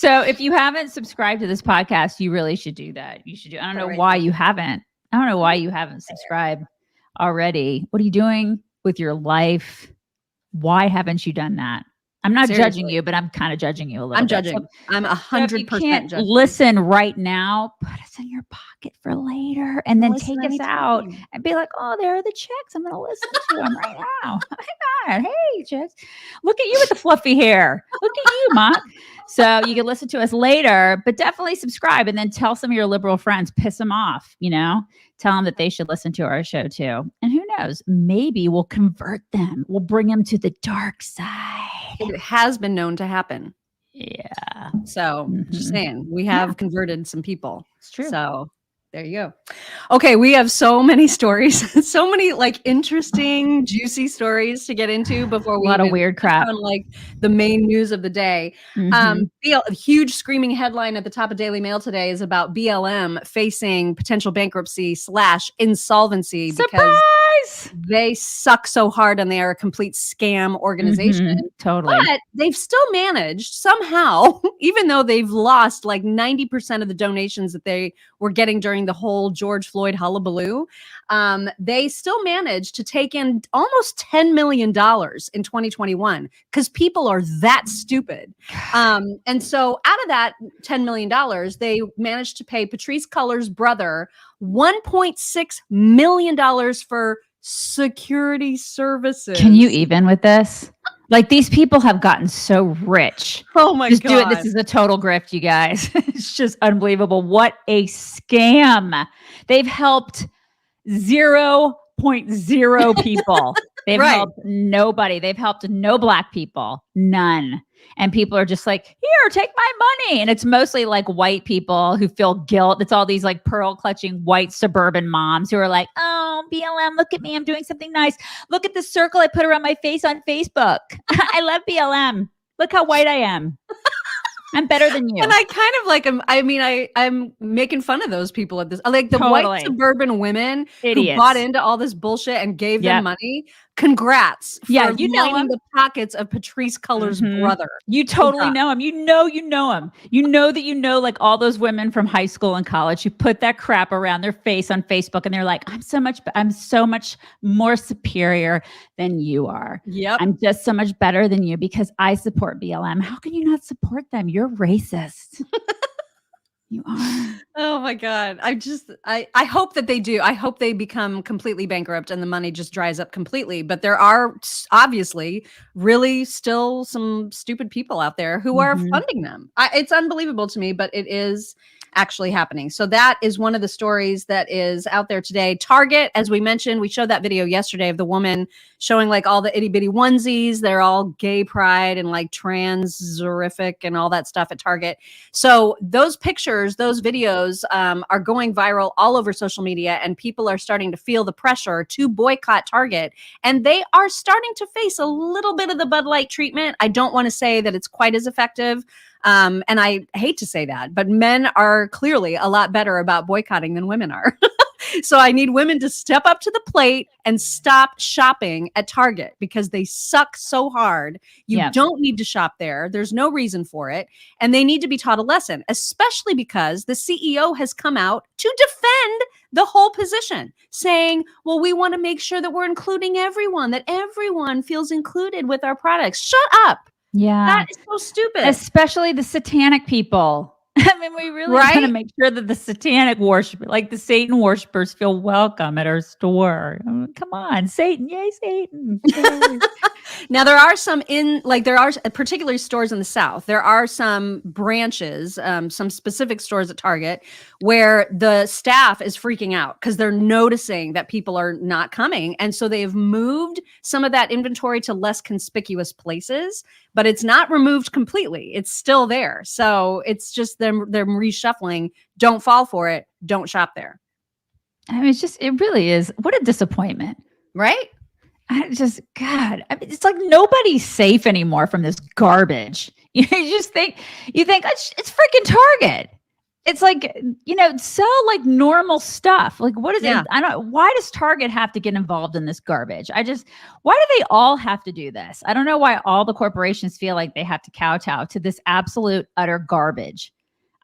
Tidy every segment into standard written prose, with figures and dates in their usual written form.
So if you haven't subscribed to this podcast, you really should do that. You should do. I don't know why you haven't. I don't know why you haven't subscribed already. What are you doing with your life? Why haven't you done that? I'm not judging you, but I'm kind of judging you a little bit. I'm judging. I'm 100% judging. Listen right now, put us in your pocket for later, and then take us out and be like, oh, there are the chicks. I'm going to listen to them right now. Oh my God. Hey, chicks. Look at you with the fluffy hair. Look at you, Mom. So you can listen to us later, but definitely subscribe and then tell some of your liberal friends, piss them off, tell them that they should listen to our show too. And who knows, maybe we'll convert them. We'll bring them to the dark side. It has been known to happen. Yeah. So just saying, we have converted some people. It's true. So there you go. Okay. We have so many stories, so many interesting, juicy stories to get into before we a lot of weird crap on the main news of the day. A huge screaming headline at the top of Daily Mail today is about BLM facing potential bankruptcy / insolvency because they suck so hard and they are a complete scam organization. Totally. But they've still managed somehow, even though they've lost 90% of the donations that they were getting during the whole George Floyd hullabaloo, they still managed to take in almost $10 million in 2021 because people are that stupid. And so out of that $10 million, they managed to pay Patrisse Cullors' brother $1.6 million for security services. Can you even with this? These people have gotten so rich. Oh my God. Do it. This is a total grift, you guys. It's just unbelievable. What a scam. They've helped 0.0 people. They've helped nobody. They've helped no Black people. None. And people are just like, here, take my money. And it's mostly white people who feel guilt. It's all these pearl clutching white suburban moms who are like, oh, BLM, look at me. I'm doing something nice. Look at the circle I put around my face on Facebook. I love BLM. Look how white I am. I'm better than you. And I kind of I'm making fun of those people at this. The white suburban women who bought into all this bullshit and gave them money. Congrats. For lining the pockets of Patrisse Cullors' brother. You totally know him. You know him. You know that all those women from high school and college who put that crap around their face on Facebook and they're like, I'm so much more superior than you are. Yep. I'm just so much better than you because I support BLM. How can you not support them? You're racist. You are. Oh my God. I hope that they do. I hope they become completely bankrupt and the money just dries up completely. But there are obviously really still some stupid people out there who are funding them. It's unbelievable to me, but it is actually happening. So that is one of the stories that is out there today. Target, as we mentioned, we showed that video yesterday of the woman showing all the itty bitty onesies. They're all gay pride and trans-zerific and all that stuff at Target. So those pictures, those videos are going viral all over social media and people are starting to feel the pressure to boycott Target. And they are starting to face a little bit of the Bud Light treatment. I don't want to say that it's quite as effective. And I hate to say that, but men are clearly a lot better about boycotting than women are. So I need women to step up to the plate and stop shopping at Target because they suck so hard. You don't need to shop there. There's no reason for it. And they need to be taught a lesson, especially because the CEO has come out to defend the whole position, saying, well, we want to make sure that we're including everyone, that everyone feels included with our products. Shut up. Yeah. That is so stupid. Especially the satanic people. I mean, we really want to make sure that the satanic worshipers, the Satan worshipers, feel welcome at our store. I mean, come on, Satan. Yay, Satan. Yay. Now, there are some there are particularly stores in the South. There are some branches, some specific stores at Target where the staff is freaking out because they're noticing that people are not coming. And so they've moved some of that inventory to less conspicuous places, but it's not removed completely. It's still there. So it's just them reshuffling. Don't fall for it. Don't shop there. I mean, it really is. What a disappointment. Right? God, I mean, it's nobody's safe anymore from this garbage. You think it's freaking Target. It's like, sell like normal stuff. Like, what is Yeah. it? I don't, why does Target have to get involved in this garbage? Why do they all have to do this? I don't know why all the corporations feel like they have to kowtow to this absolute utter garbage.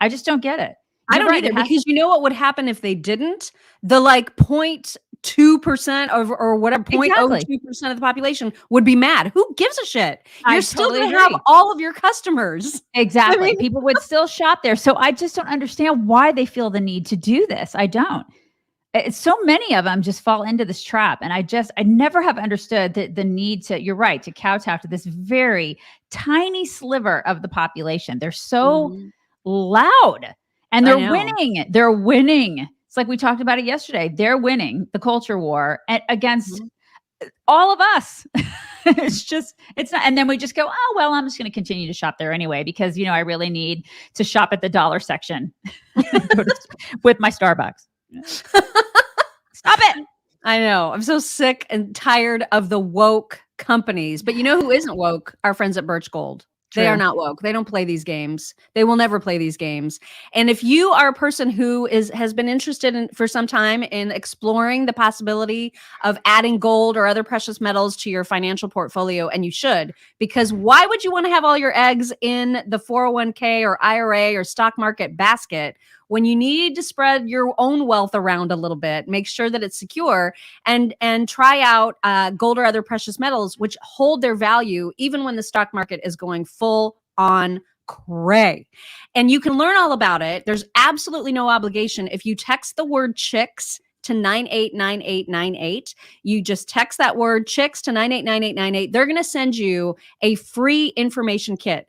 I just don't get it. I You're don't right. either, because you know what would happen if they didn't? The like 0.2% or whatever, Exactly. 0.02% of the population would be mad. Who gives a shit? You're I still totally going to have agree. all of your customers. Exactly. I mean, People would still shop there. So I just don't understand why they feel the need to do this. I don't. So many of them just fall into this trap. And I never have understood the need to, you're right, to kowtow to this very tiny sliver of the population. They're so loud and I they're know. winning. They're winning. It's like we talked about it yesterday. They're winning the culture war against all of us. It's not. And then we just go, oh, well, I'm just going to continue to shop there anyway, because, I really need to shop at the dollar section with my Starbucks. Stop it. I know. I'm so sick and tired of the woke companies. But you know who isn't woke? Our friends at Birch Gold. They are not woke. They don't play these games. They will never play these games. And if you are a person who has been interested in for some time in exploring the possibility of adding gold or other precious metals to your financial portfolio, and you should, because why would you want to have all your eggs in the 401k or IRA or stock market basket when you need to spread your own wealth around a little bit? Make sure that it's secure, and try out gold or other precious metals, which hold their value even when the stock market is going full on cray. And you can learn all about it. There's absolutely no obligation. If you text the word chicks to 989898, you just text that word chicks to 989898. They're going to send you a free information kit.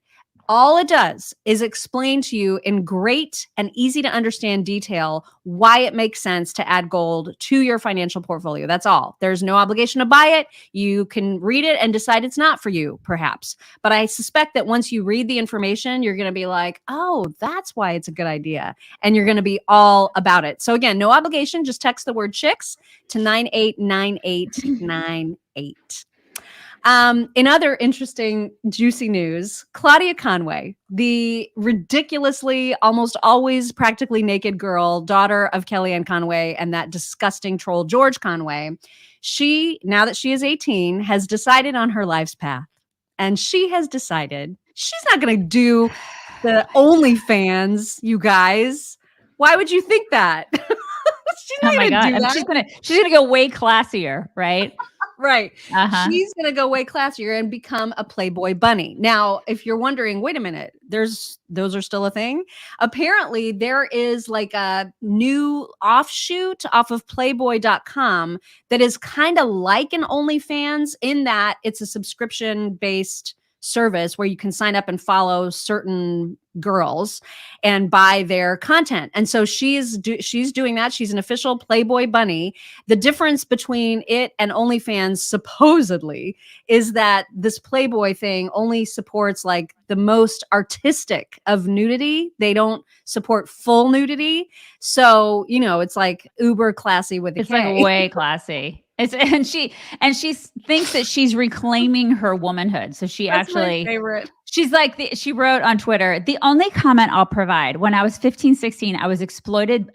All it does is explain to you in great and easy to understand detail why it makes sense to add gold to your financial portfolio. That's all. There's no obligation to buy it. You can read it and decide it's not for you, perhaps. But I suspect that once you read the information, you're going to be like, oh, that's why it's a good idea. And you're going to be all about it. So again, no obligation. Just text the word chicks to 989898. In other interesting, juicy news, Claudia Conway, the ridiculously, almost always practically naked girl, daughter of Kellyanne Conway and that disgusting troll George Conway, she, now that she is 18, has decided on her life's path. And she has decided she's not going to do the OnlyFans, you guys. Why would you think that? She's not my God. do that. She's gonna go way classier, right? Right. She's going to go way classier and become a Playboy bunny. Now, if you're wondering, wait a minute, those are still a thing. Apparently, there is like a new offshoot off of playboy.com that is kind of like an OnlyFans in that it's a subscription-based service where you can sign up and follow certain girls and buy their content. And so she's doing that. She's an official Playboy bunny. The difference between it and OnlyFans supposedly is that this Playboy thing only supports like the most artistic of nudity. They don't support full nudity. So, it's like uber classy with a It's K. like way classy. And she thinks that she's reclaiming her womanhood. So That's my favorite. She's like, she wrote on Twitter, the only comment I'll provide: when I was 15, 16, I was exploited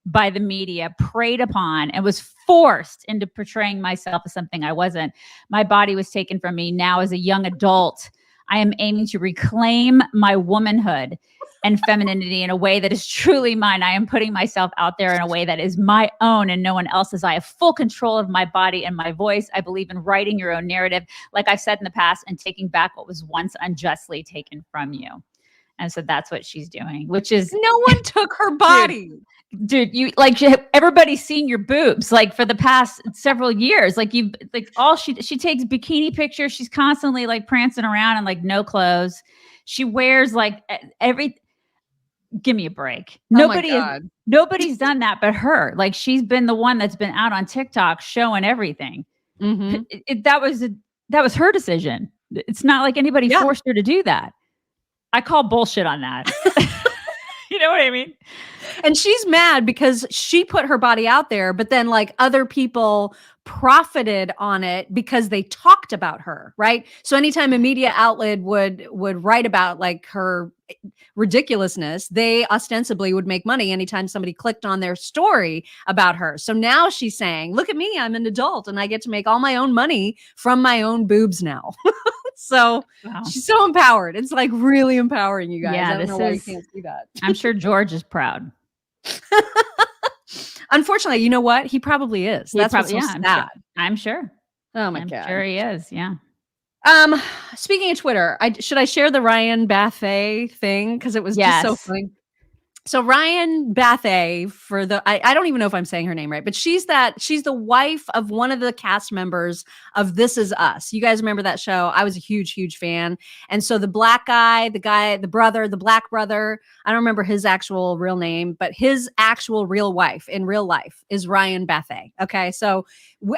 by the media, preyed upon, and was forced into portraying myself as something I wasn't. My body was taken from me. Now, as a young adult, I am aiming to reclaim my womanhood and femininity in a way that is truly mine. I am putting myself out there in a way that is my own and no one else's. I have full control of my body and my voice. I believe in writing your own narrative, like I've said in the past, and taking back what was once unjustly taken from you. And so that's what she's doing, which is no one took her body. Dude, you like everybody's seen your boobs like for the past several years. Like she takes bikini pictures. She's constantly like prancing around in like no clothes. She wears like give me a break. Nobody's done that but her. Like she's been the one that's been out on TikTok showing everything. That was her decision. It's not like anybody forced her to do that. I call bullshit on that. You know what I mean? And she's mad because she put her body out there, but then like other people profited on it because they talked about her, right? So anytime a media outlet would write about like her ridiculousness, they ostensibly would make money anytime somebody clicked on their story about her. So now she's saying, look at me, I'm an adult and I get to make all my own money from my own boobs now. So she's so empowered. It's like really empowering, you guys. Yeah, I don't know why you can't see that. I'm sure George is proud. Unfortunately, you know what? He probably is. That's what's so sad. I'm sure. Oh my God. I'm sure he is. Yeah. Speaking of Twitter, should I share the Ryan Bathay thing? Because it was just so funny. So Ryan Bathay, for the I don't even know if I'm saying her name right, but she's the wife of one of the cast members of This Is Us. You guys remember that show? I was a huge fan. And so the black guy, the brother, the black brother, I don't remember his actual real name, but his actual real wife in real life is Ryan Bathay. Okay. So,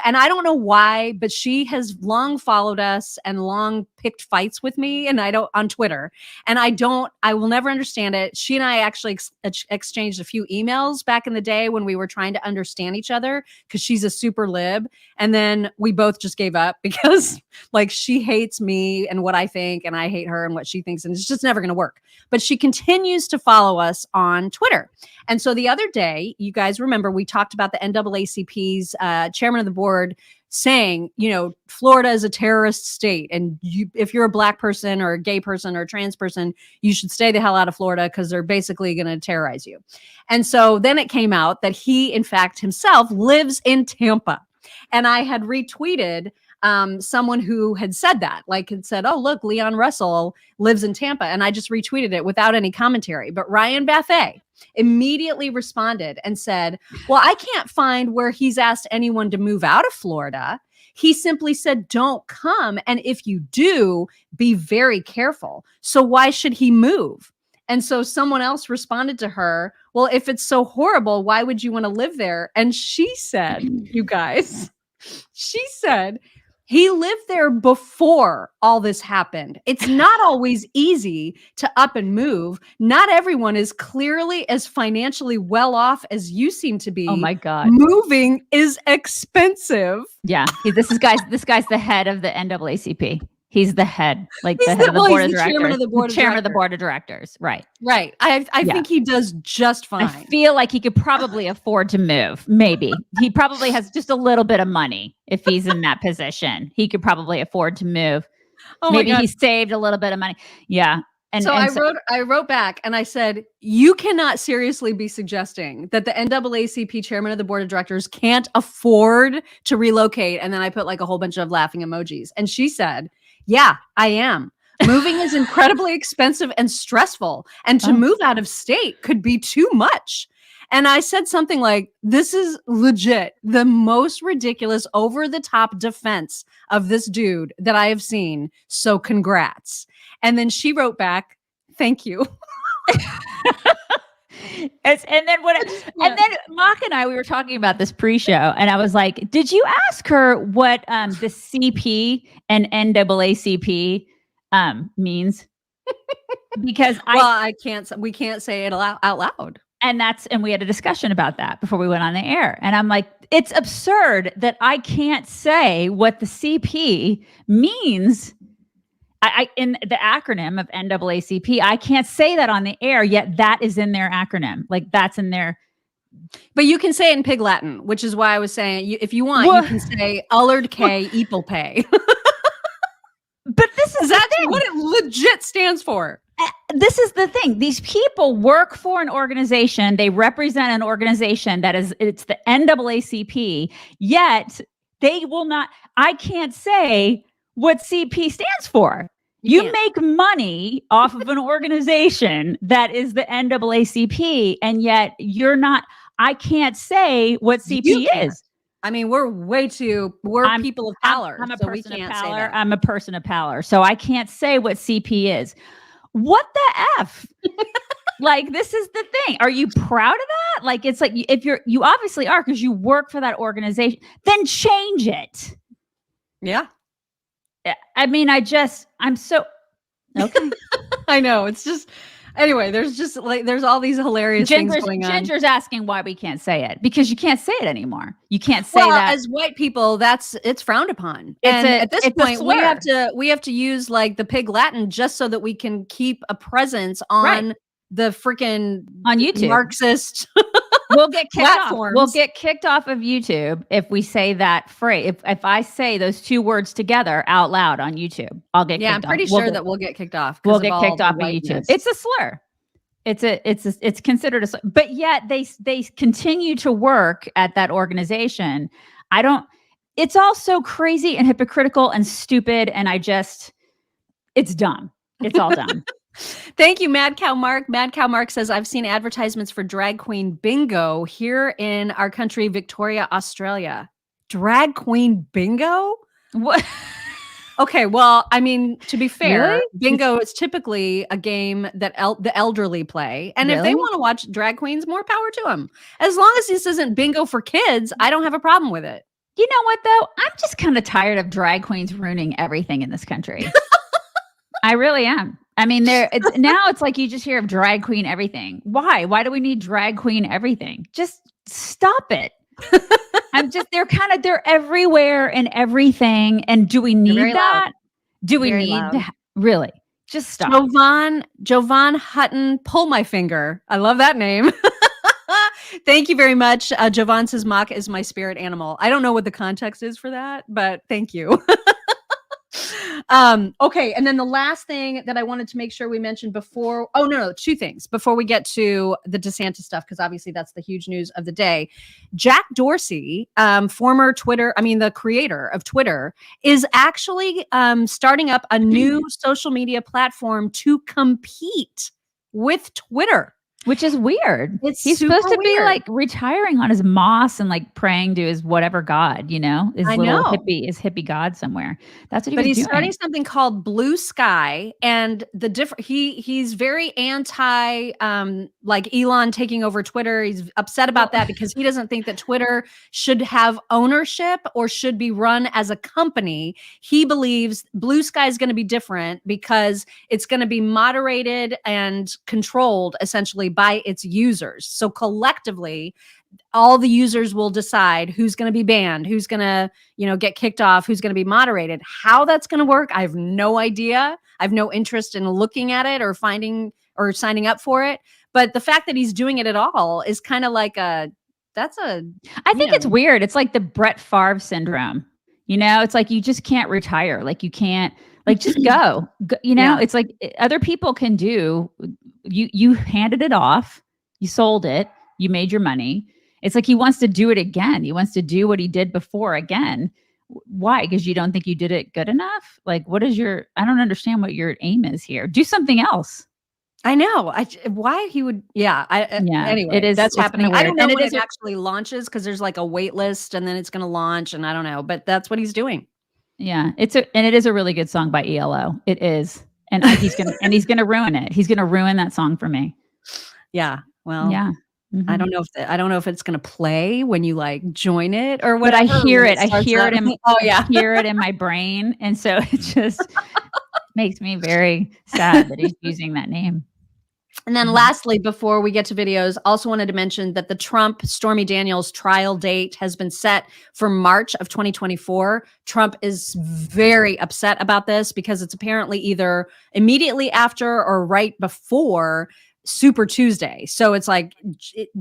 and I don't know why, but she has long followed us and long picked fights with me on Twitter. And I will never understand it. She and I actually exchanged a few emails back in the day when we were trying to understand each other because she's a super lib. And then we both just gave up because like she hates me and what I think, and I hate her and what she thinks. And it's just never going to work. But she continues to follow us on Twitter. And so the other day, you guys remember we talked about the NAACP's chairman of the board saying, Florida is a terrorist state. And if you're a black person or a gay person or a trans person, you should stay the hell out of Florida because they're basically going to terrorize you. And so then it came out that he, in fact, himself lives in Tampa. And I had retweeted someone who had said that, like had said, oh, look, Leon Russell lives in Tampa. And I just retweeted it without any commentary. But Ryan Bathay immediately responded and said, well, I can't find where he's asked anyone to move out of Florida. He simply said, don't come. And if you do, be very careful. So why should he move? And so someone else responded to her, well, if it's so horrible, why would you want to live there? And she said, you guys, she said, he lived there before all this happened. It's not always easy to up and move. Not everyone is clearly as financially well off as you seem to be. Oh my God. Moving is expensive. Yeah. This guy's the head of the NAACP. He's the head, like the head of the board of directors. Chairman of the board of directors. Right. Right. I think he does just fine. I feel like he could probably afford to move. Maybe. He probably has just a little bit of money if he's in that position. He could probably afford to move. Oh maybe he saved a little bit of money. Yeah. And so I wrote back and I said, you cannot seriously be suggesting that the NAACP chairman of the board of directors can't afford to relocate. And then I put like a whole bunch of laughing emojis. And she said, yeah, I am. Moving is incredibly expensive and stressful. And to move out of state could be too much. And I said something like, this is legit the most ridiculous over-the-top defense of this dude that I have seen. So congrats. And then she wrote back, thank you. And then Mock and I, we were talking about this pre-show, and I was like, did you ask her what the CP and NAACP means? Because we can't say it out loud. And we had a discussion about that before we went on the air. And I'm like, it's absurd that I can't say what the CP means. In the acronym of NAACP, I can't say that on the air, yet that is in their acronym. Like that's in their. But you can say it in Pig Latin, which is why I was saying, if you want, you can say Ullard K Eepel Pay. But that's what it legit stands for. This is the thing. These people work for an organization. They represent an organization it's the NAACP, yet they will not. I can't say what CP stands for. You make money off of an organization that is the NAACP, and yet you're not. I can't say what CP is. I mean, we're people of power. I'm a person of power. I'm a person of power. So I can't say what CP is. What the F? Like, this is the thing. Are you proud of that? Like, it's like, if you obviously are, because you work for that organization, then change it. Yeah. I mean, I'm so, okay. I know. It's just, Anyway, there's just like there's all these hilarious things going on. Ginger's asking why we can't say it because you can't say it anymore. You can't say Well, that as white people, it's frowned upon. And at this point, we have to use like the Pig Latin just so that we can keep a presence on the freaking on YouTube Marxist. We'll get kicked off. We'll get kicked off of YouTube if we say that phrase. If I say those two words together out loud on YouTube, I'll get kicked off. I'm pretty sure that we'll get kicked off. We'll get kicked off of YouTube. It's a slur. It's considered a slur. But yet they continue to work at that organization. It's all so crazy and hypocritical and stupid. And it's dumb. It's all dumb. Thank you, Mad Cow Mark. Mad Cow Mark says, I've seen advertisements for drag queen bingo here in our country, Victoria, Australia. Drag queen bingo? What? Okay, well, I mean, to be fair, bingo is typically a game that the elderly play. And if they want to watch drag queens, more power to them. As long as this isn't bingo for kids, I don't have a problem with it. You know what, though? I'm just kind of tired of drag queens ruining everything in this country. I really am. I mean, now it's like you just hear of drag queen everything. Why? Why do we need drag queen everything? Just stop it. They're everywhere and everything. And do we need that? Loud. Do we need to really just stop? Jovan Hutton, pull my finger. I love that name. Thank you very much. Jovan says mock is my spirit animal. I don't know what the context is for that, but thank you. Okay. And then the last thing that I wanted to make sure we mentioned before, two things before we get to the DeSantis stuff, because obviously that's the huge news of the day. Jack Dorsey, the creator of Twitter, is actually starting up a new social media platform to compete with Twitter. Which is weird. He's supposed to be like retiring on his moss and like praying to his whatever god, his hippie god somewhere. That's what he was doing. But he's starting something called Blue Sky, and he's very anti like Elon taking over Twitter. He's upset about that because he doesn't think that Twitter should have ownership or should be run as a company. He believes Blue Sky is going to be different because it's going to be moderated and controlled essentially by its users. So collectively, all the users will decide who's going to be banned, who's going to, get kicked off, who's going to be moderated. How that's going to work, I have no idea. I have no interest in looking at it or finding or signing up for it. But the fact that he's doing it at all is kind of like I think it's weird. It's like the Brett Favre syndrome. It's like you just can't retire. Like you can't, like just go. It's like other people can do. You handed it off, you sold it, you made your money. It's like he wants to do it again. He wants to do what he did before again. Why? Because you don't think you did it good enough? Like, I don't understand what your aim is here. Do something else. I know. Why he would? Anyway, that's happening. I don't know when it actually launches because there's like a wait list and then it's going to launch and I don't know, but that's what he's doing. Yeah, it is a really good song by ELO. It is. And he's gonna ruin it. He's gonna ruin that song for me. Yeah. Well. Yeah. Mm-hmm. I don't know if it's gonna play when you like join it or whatever. But I hear it. I hear it in my brain, and so it just makes me very sad that he's using that name. And then lastly, before we get to videos, also wanted to mention that the Trump Stormy Daniels trial date has been set for March of 2024. Trump is very upset about this because it's apparently either immediately after or right before Super Tuesday. So it's like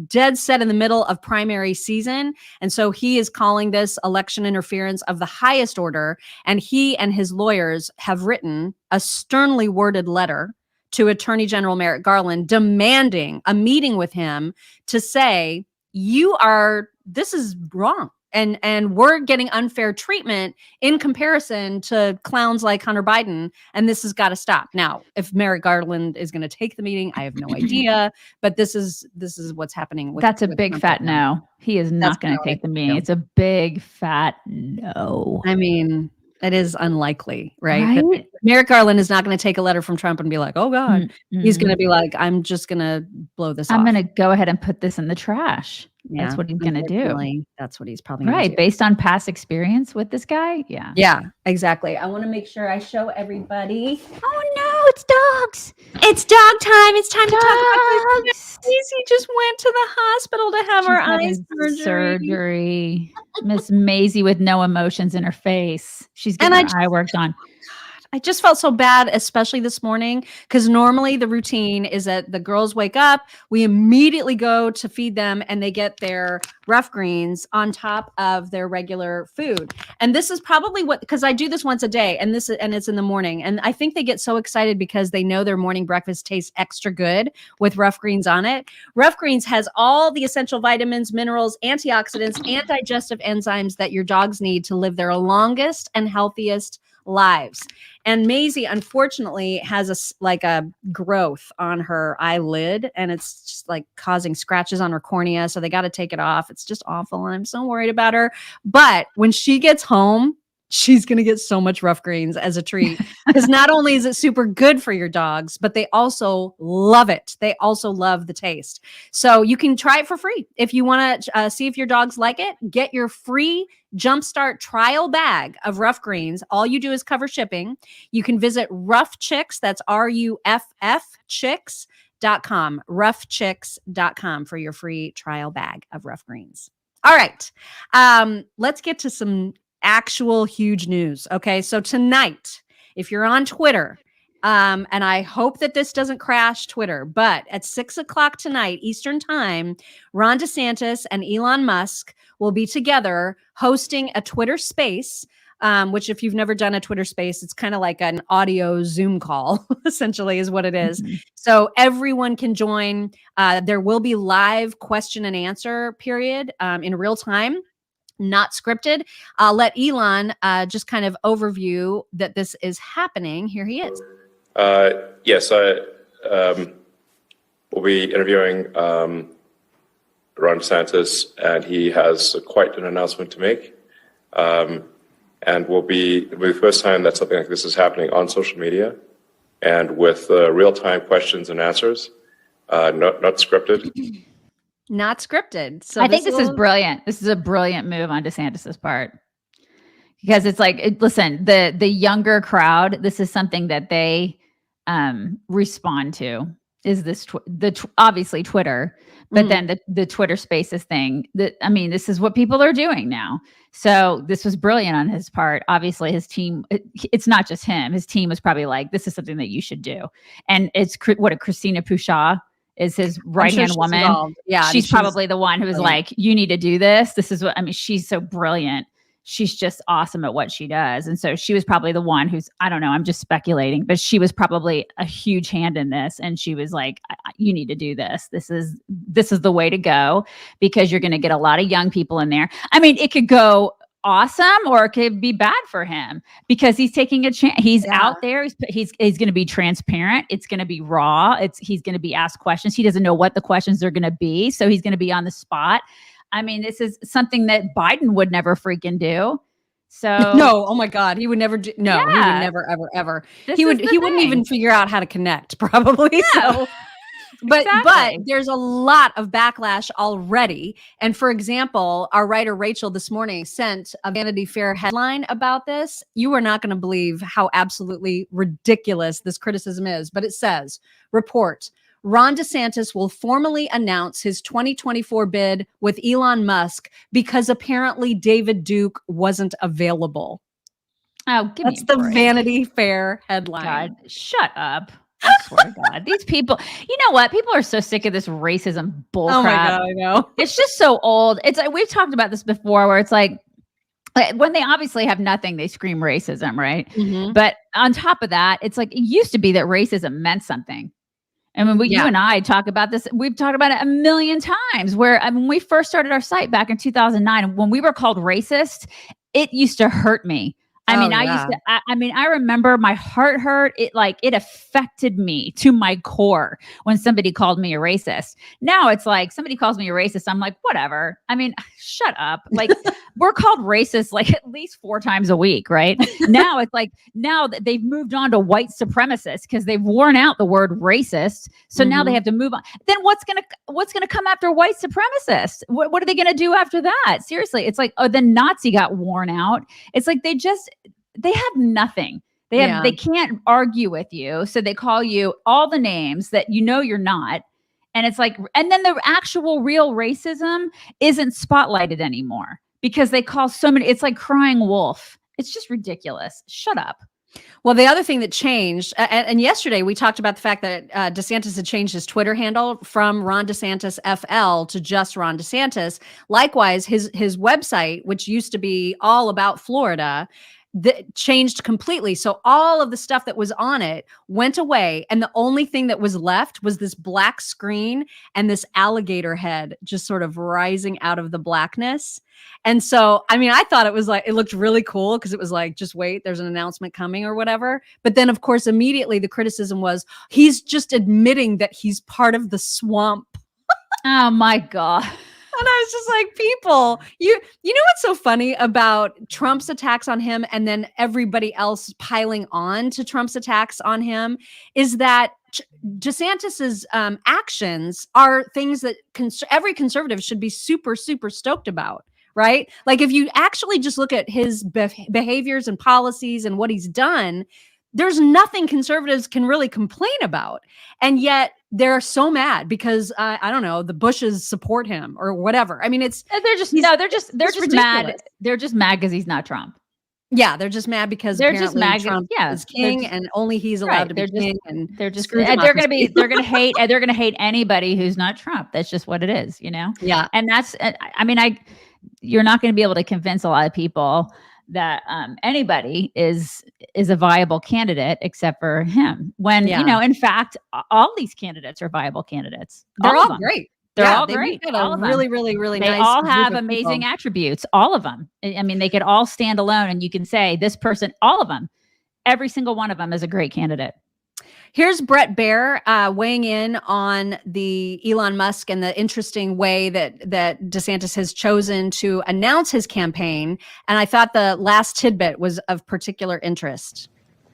dead set in the middle of primary season. And so he is calling this election interference of the highest order. And he and his lawyers have written a sternly worded letter to Attorney General Merrick Garland demanding a meeting with him to say, this is wrong. And we're getting unfair treatment in comparison to clowns like Hunter Biden. And this has got to stop. Now, if Merrick Garland is going to take the meeting, I have no idea. But this is what's happening. That's a big fat no. He is not going to take the meeting. It's a big fat no. I mean, It is unlikely, right? Right? Merrick Garland is not going to take a letter from Trump and be like, "Oh God." He's going to be like, "I'm just going to blow this I'm off." going to go ahead and put this in the trash. That's Yeah, what he's going to do. unfortunately, that's what he's probably going to Right. do. Based on past experience with this guy. Yeah. Yeah, exactly. I want to make sure I show everybody. Oh no, it's dogs. It's dog time. It's time to talk about Dogs. Daisy just went to the hospital to have She's her eye having surgery. surgery. Miss Maisie with no emotions in her face. She's getting her eye worked on. I just felt so bad, especially this morning, because normally the routine is that the girls wake up, we immediately go to feed them, and they get their rough greens on top of their regular food. And this is probably because I do this once a day, and it's in the morning. And I think they get so excited because they know their morning breakfast tastes extra good with rough greens on it. Rough greens has all the essential vitamins, minerals, antioxidants, and digestive enzymes that your dogs need to live their longest and healthiest lives. And Maisie, unfortunately, has a growth on her eyelid, and it's just like causing scratches on her cornea. So they got to take it off. It's just awful, and I'm so worried about her. But when she gets home, she's going to get so much rough greens as a treat, because not only is it super good for your dogs, but they also love it. They also love the taste. So you can try it for free. If you want to see if your dogs like it, get your free Jumpstart trial bag of rough greens. All you do is cover shipping. You can visit Rough Chicks. That's RUFF chicks.com, roughchicks.com for your free trial bag of rough greens. All right. Let's get to some actual huge news. Okay. So tonight, if you're on Twitter, and I hope that this doesn't crash Twitter, but at 6:00 tonight, Eastern time, Ron DeSantis and Elon Musk will be together hosting a Twitter space, which if you've never done a Twitter space, it's kind of like an audio Zoom call, essentially is what it is. Mm-hmm. So everyone can join. There will be live question and answer period in real time. Not scripted. I'll let Elon just kind of overview that this is happening. Here he is. Yes, I will be interviewing Ron DeSantis, and he has quite an announcement to make. And will be the first time that something like this is happening on social media, and with real-time questions and answers, not scripted. Not scripted. So I think this is brilliant. This is a brilliant move on DeSantis's part, because it's like, listen, the younger crowd, this is something that they respond to, is this obviously Twitter, but then the Twitter Spaces thing. This is what people are doing now. So this was brilliant on his part. Obviously, his team, it's not just him. His team was probably like, this is something that you should do. And it's Christina Pushaw is his right-hand woman. Involved. Yeah. She's probably the one who was like, you need to do this. This is what, she's so brilliant. She's just awesome at what she does. And so she was probably the one who's, I don't know, I'm just speculating, but she was probably a huge hand in this. And she was like, you need to do this. This is the way to go, because you're going to get a lot of young people in there. It could go awesome, or it could be bad for him, because he's taking a chance. He's out there. He's going to be transparent. It's going to be raw. He's going to be asked questions. He doesn't know what the questions are going to be. So he's going to be on the spot. This is something that Biden would never freaking do. So no, oh my God, he would never do. No, he would never, ever, ever. He wouldn't even figure out how to connect, probably. No. So. But there's a lot of backlash already. And for example, our writer Rachel this morning sent a Vanity Fair headline about this. You are not going to believe how absolutely ridiculous this criticism is. But it says, report, Ron DeSantis will formally announce his 2024 bid with Elon Musk because apparently David Duke wasn't available. Oh, that's the Vanity Fair headline. God, shut up. I swear to God, these people, you know what? People are so sick of this racism bullcrap. Oh my God, I know. It's just so old. It's like, we've talked about this before, where it's like, when they obviously have nothing, they scream racism, right? Mm-hmm. But on top of that, it's like, it used to be that racism meant something. And when you and I talk about this, we've talked about it a million times, where when we first started our site back in 2009, when we were called racist, it used to hurt me. I remember my heart hurt. It affected me to my core when somebody called me a racist. Now it's like, somebody calls me a racist, I'm like, whatever. Shut up. Like, we're called racist like at least 4 times a week, right? Now it's like, now that they've moved on to white supremacists because they've worn out the word racist. So now they have to move on. Then what's gonna come after white supremacists? What are they gonna do after that? Seriously, it's like, oh, the Nazi got worn out. It's like they have nothing. They can't argue with you, so they call you all the names that you're not. And it's like, and then the actual real racism isn't spotlighted anymore because they call so many, it's like crying wolf. It's just ridiculous. Shut up. Well, the other thing that changed, and yesterday we talked about the fact that DeSantis had changed his Twitter handle from Ron DeSantis FL to just Ron DeSantis. Likewise, his website, which used to be all about Florida, that changed completely. So all of the stuff that was on it went away. And the only thing that was left was this black screen and this alligator head just sort of rising out of the blackness. And so, I mean, I thought it was like, it looked really cool because it was like, just wait, there's an announcement coming or whatever. But then of course, immediately the criticism was, he's just admitting that he's part of the swamp. Oh my God. And I was just like, people, you know what's so funny about Trump's attacks on him and then everybody else piling on to Trump's attacks on him is that DeSantis's actions are things that every conservative should be super, super stoked about, right? Like if you actually just look at his behaviors and policies and what he's done, there's nothing conservatives can really complain about. And yet they're so mad because I don't know, the Bushes support him or whatever. I mean, they're just mad. They're just mad because he's not Trump. Yeah, they're just mad because they're just mad. Trump is king and only he's allowed to be king. And they're gonna hate anybody who's not Trump. That's just what it is, Yeah, and that's. I mean, you're not going to be able to convince a lot of people that anybody is a viable candidate except for him. When in fact, all these candidates are viable candidates. They're all great. They're all great. All really, really, really nice. They all have amazing attributes. All of them. I mean, they could all stand alone, and you can say this person. All of them, every single one of them is a great candidate. Here's Brett Baer weighing in on the Elon Musk and the interesting way that DeSantis has chosen to announce his campaign. And I thought the last tidbit was of particular interest.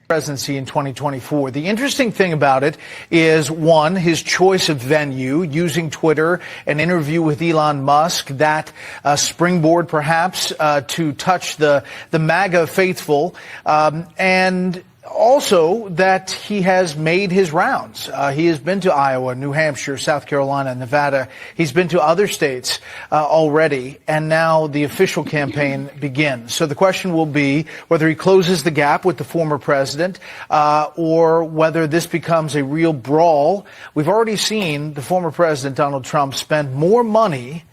Presidency in 2024. The interesting thing about it is, one, his choice of venue, using Twitter, an interview with Elon Musk, that springboard perhaps to touch the MAGA faithful, and also that he has made his rounds. He has been to Iowa, New Hampshire, South Carolina, Nevada. He's been to other states already, and now the official campaign begins. So the question will be whether he closes the gap with the former president or whether this becomes a real brawl. We've already seen the former president, Donald Trump, spend more money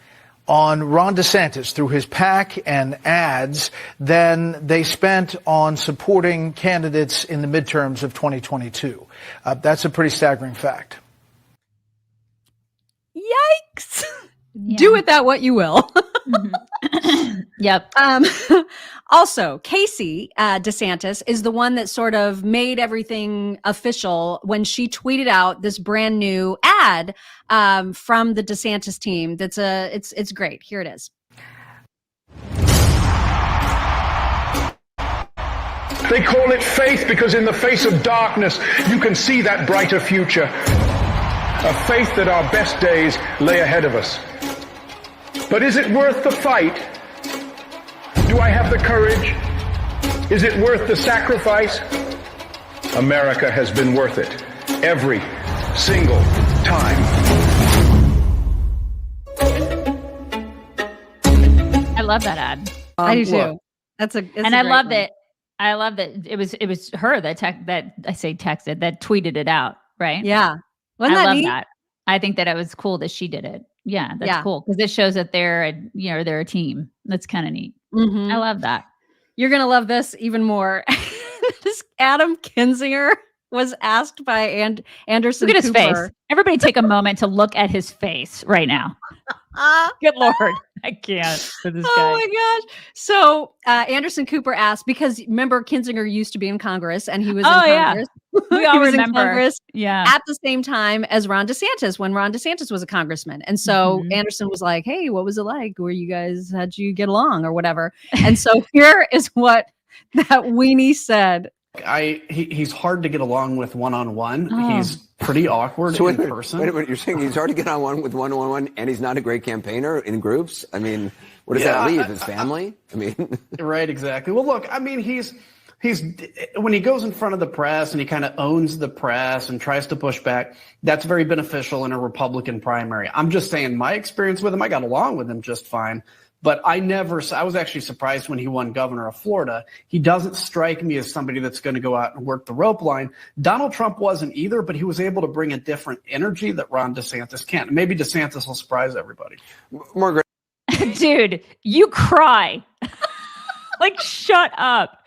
on Ron DeSantis through his PAC and ads than they spent on supporting candidates in the midterms of 2022. That's a pretty staggering fact. Yikes. Yeah. Do with that what you will. Yep. Also, Casey DeSantis is the one that sort of made everything official when she tweeted out this brand new ad from the DeSantis team. It's great. Here it is. They call it faith because in the face of darkness, you can see that brighter future. A faith that our best days lay ahead of us. But is it worth the fight? Do I have the courage? Is it worth the sacrifice? America has been worth it every single time. I love that ad. I do too. I love that. I love that it was her that tweeted it out, right? Yeah. Wasn't that neat? That. I think that it was cool that she did it. Yeah, that's cool because this shows that they're a team. That's kind of neat. Mm-hmm. I love that. You're gonna love this even more. This Adam Kinzinger was asked by Anderson. Look at Cooper. his face. Everybody, take a moment to look at his face right now. Good Lord, I can't with this guy. Oh my gosh! So Anderson Cooper asked because remember Kinzinger used to be in Congress and he was in Congress. We all He was in remember. Congress Yeah. at the same time as Ron DeSantis, when Ron DeSantis was a congressman. And so Anderson was like, hey, what was it like? How'd you get along or whatever? And so here is what that weenie said. He's hard to get along with one-on-one. He's pretty awkward in person. Wait a minute, you're saying he's hard to get on with one-on-one and he's not a great campaigner in groups? I mean, what does that leave? His family? I mean, right, exactly. Well, look, I mean, he's when he goes in front of the press and he kind of owns the press and tries to push back, that's very beneficial in a Republican primary. I'm just saying my experience with him, I got along with him just fine. But I was actually surprised when he won governor of Florida. He doesn't strike me as somebody that's going to go out and work the rope line. Donald Trump wasn't either, but he was able to bring a different energy that Ron DeSantis can't. Maybe DeSantis will surprise everybody. Margaret. Dude, you cry. Like, shut up.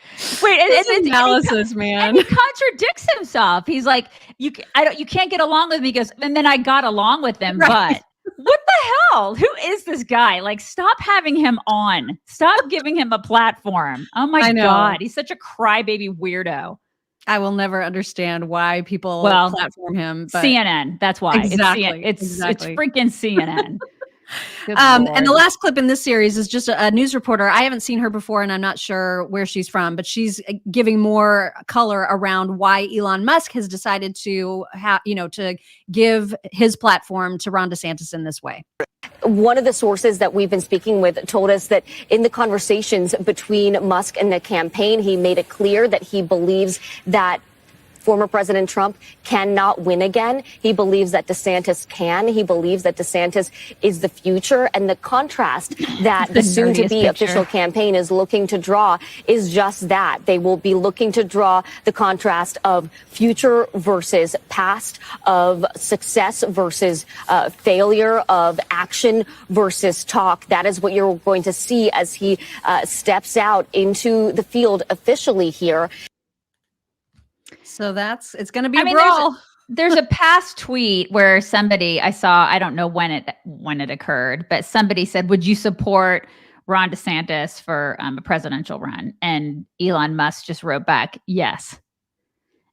Wait, Analysis, man. And he contradicts himself. He's like, you can't get along with me. He goes, and then I got along with them, but what the hell? Who is this guy? Like, stop having him on. Stop giving him a platform. Oh my God. He's such a crybaby weirdo. I will never understand why people platform him. But CNN. That's why. Exactly. It's freaking CNN. And the last clip in this series is just a news reporter. I haven't seen her before, and I'm not sure where she's from, but she's giving more color around why Elon Musk has decided to to give his platform to Ron DeSantis in this way. One of the sources that we've been speaking with told us that in the conversations between Musk and the campaign, he made it clear that he believes that former President Trump cannot win again. He believes that DeSantis can. He believes that DeSantis is the future. And the contrast that the soon-to-be official campaign is looking to draw is just that. They will be looking to draw the contrast of future versus past, of success versus failure, of action versus talk. That is what you're going to see as he steps out into the field officially here. So it's going to be a brawl. There's a past tweet where somebody I saw, I don't know when it occurred, but somebody said, would you support Ron DeSantis for a presidential run? And Elon Musk just wrote back, yes.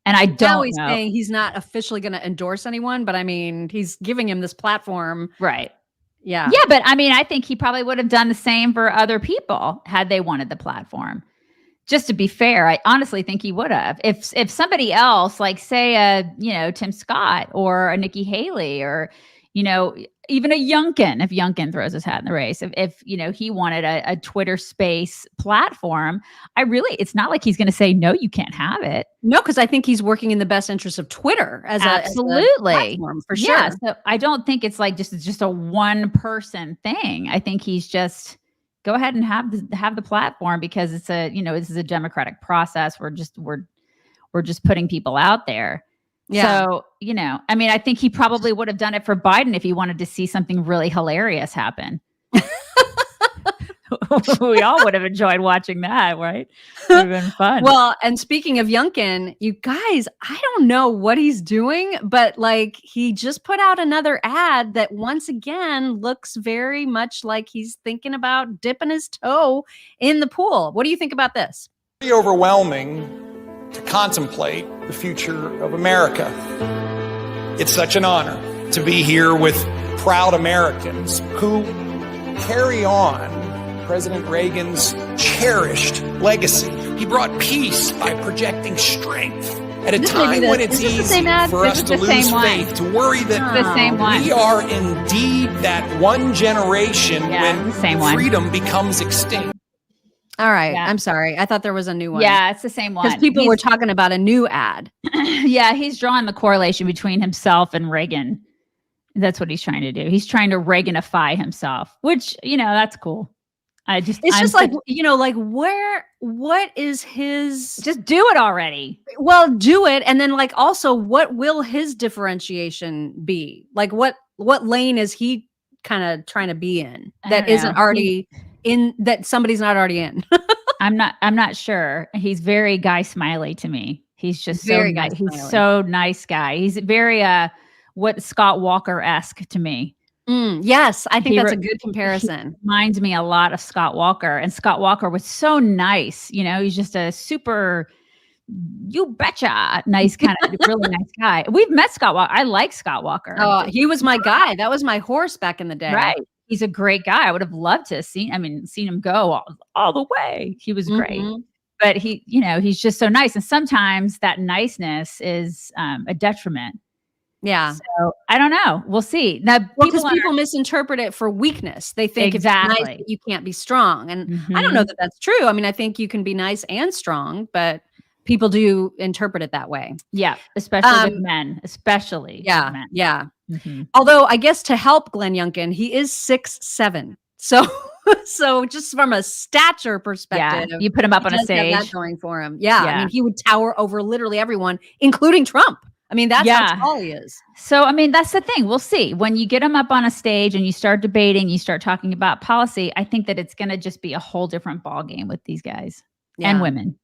And I don't know. He's saying he's not officially going to endorse anyone, but I mean, he's giving him this platform. Right. Yeah. Yeah, but I mean, I think he probably would have done the same for other people had they wanted the platform. Just to be fair, I honestly think he would have. If somebody else, like say Tim Scott or a Nikki Haley or even a Youngkin, if Youngkin throws his hat in the race, if he wanted a Twitter space platform, it's not like he's going to say no, you can't have it. No, because I think he's working in the best interest of Twitter as a platform for sure. Yeah, so I don't think it's like just a one person thing. I think he's just go ahead and have the platform because it's this is a democratic process. We're just putting people out there. Yeah. So, I mean, I think he probably would have done it for Biden if he wanted to see something really hilarious happen. We all would have enjoyed watching that, right? It would have been fun. Well, and speaking of Youngkin, you guys, I don't know what he's doing, but like he just put out another ad that once again looks very much like he's thinking about dipping his toe in the pool. What do you think about this? Pretty overwhelming to contemplate the future of America. It's such an honor to be here with proud Americans who carry on President Reagan's cherished legacy. He brought peace by projecting strength at a time when it's easy for us to lose faith, to worry that we are indeed that one generation when freedom becomes extinct. All right. Yeah. I'm sorry. I thought there was a new one. Yeah, it's the same one. Because people were talking about a new ad. Yeah, he's drawing the correlation between himself and Reagan. That's what he's trying to do. He's trying to Reaganify himself, which, that's cool. What is his, just do it already. Well, do it. And then also what will his differentiation be? Like what lane is he kind of trying to be in that isn't already in, that somebody's not already in? I'm not sure. He's very Guy Smiley to me. He's just so nice. He's so nice guy. He's very, what Scott Walker-esque to me. Yes, I think that's a good comparison. Reminds me a lot of Scott Walker, and Scott Walker was so nice. He's just a super you betcha, nice kind of really nice guy. We've met Scott Walker. I like Scott Walker. Oh, he was my guy. That was my horse back in the day. Right. He's a great guy. I would have loved to have seen him go all the way. He was great. But he's just so nice. And sometimes that niceness is a detriment. Yeah. So I don't know. We'll see. Now, people misinterpret it for weakness. They think exactly. If you're nice, you can't be strong. And I don't know that that's true. I mean, I think you can be nice and strong, but people do interpret it that way. Yeah. Especially with men. Especially. Yeah. With men. Yeah. Although I guess to help Glenn Youngkin, he is 6'7". So just from a stature perspective, you put him up on a stage. Have that going for him. Yeah. I mean, he would tower over literally everyone, including Trump. I mean, that's how tall he is. So, I mean, that's the thing. We'll see. When you get him up on a stage and you start debating, you start talking about policy, I think that it's going to just be a whole different ballgame with these guys and women.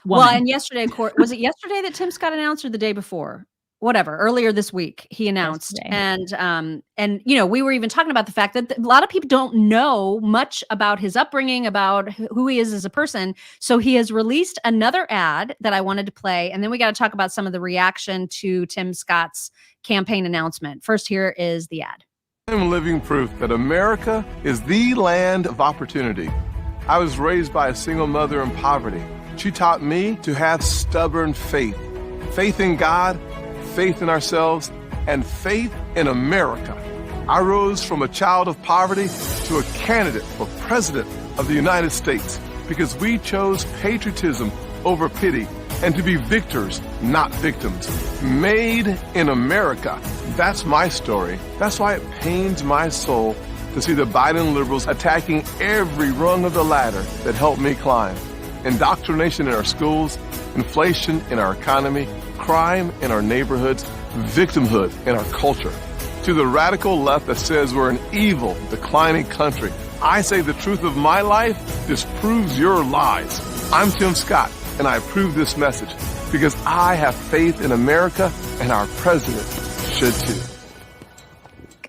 Well, and yesterday, was it yesterday that Tim Scott announced or the day before? Whatever, earlier this week he announced, and we were even talking about the fact that a lot of people don't know much about his upbringing, about who he is as a person. So he has released another ad that I wanted to play, and then we got to talk about some of the reaction to Tim Scott's campaign announcement. First, here is the ad. I'm living proof that America is the land of opportunity. I was raised by a single mother in poverty. She taught me to have stubborn faith in God, faith in ourselves, and faith in America. I rose from a child of poverty to a candidate for president of the United States because we chose patriotism over pity and to be victors, not victims. Made in America. That's my story. That's why it pains my soul to see the Biden liberals attacking every rung of the ladder that helped me climb. Indoctrination in our schools, inflation in our economy, crime in our neighborhoods, victimhood in our culture. To the radical left that says we're an evil, declining country, I say the truth of my life disproves your lies. I'm Tim Scott, and I approve this message because I have faith in America, and our president should too.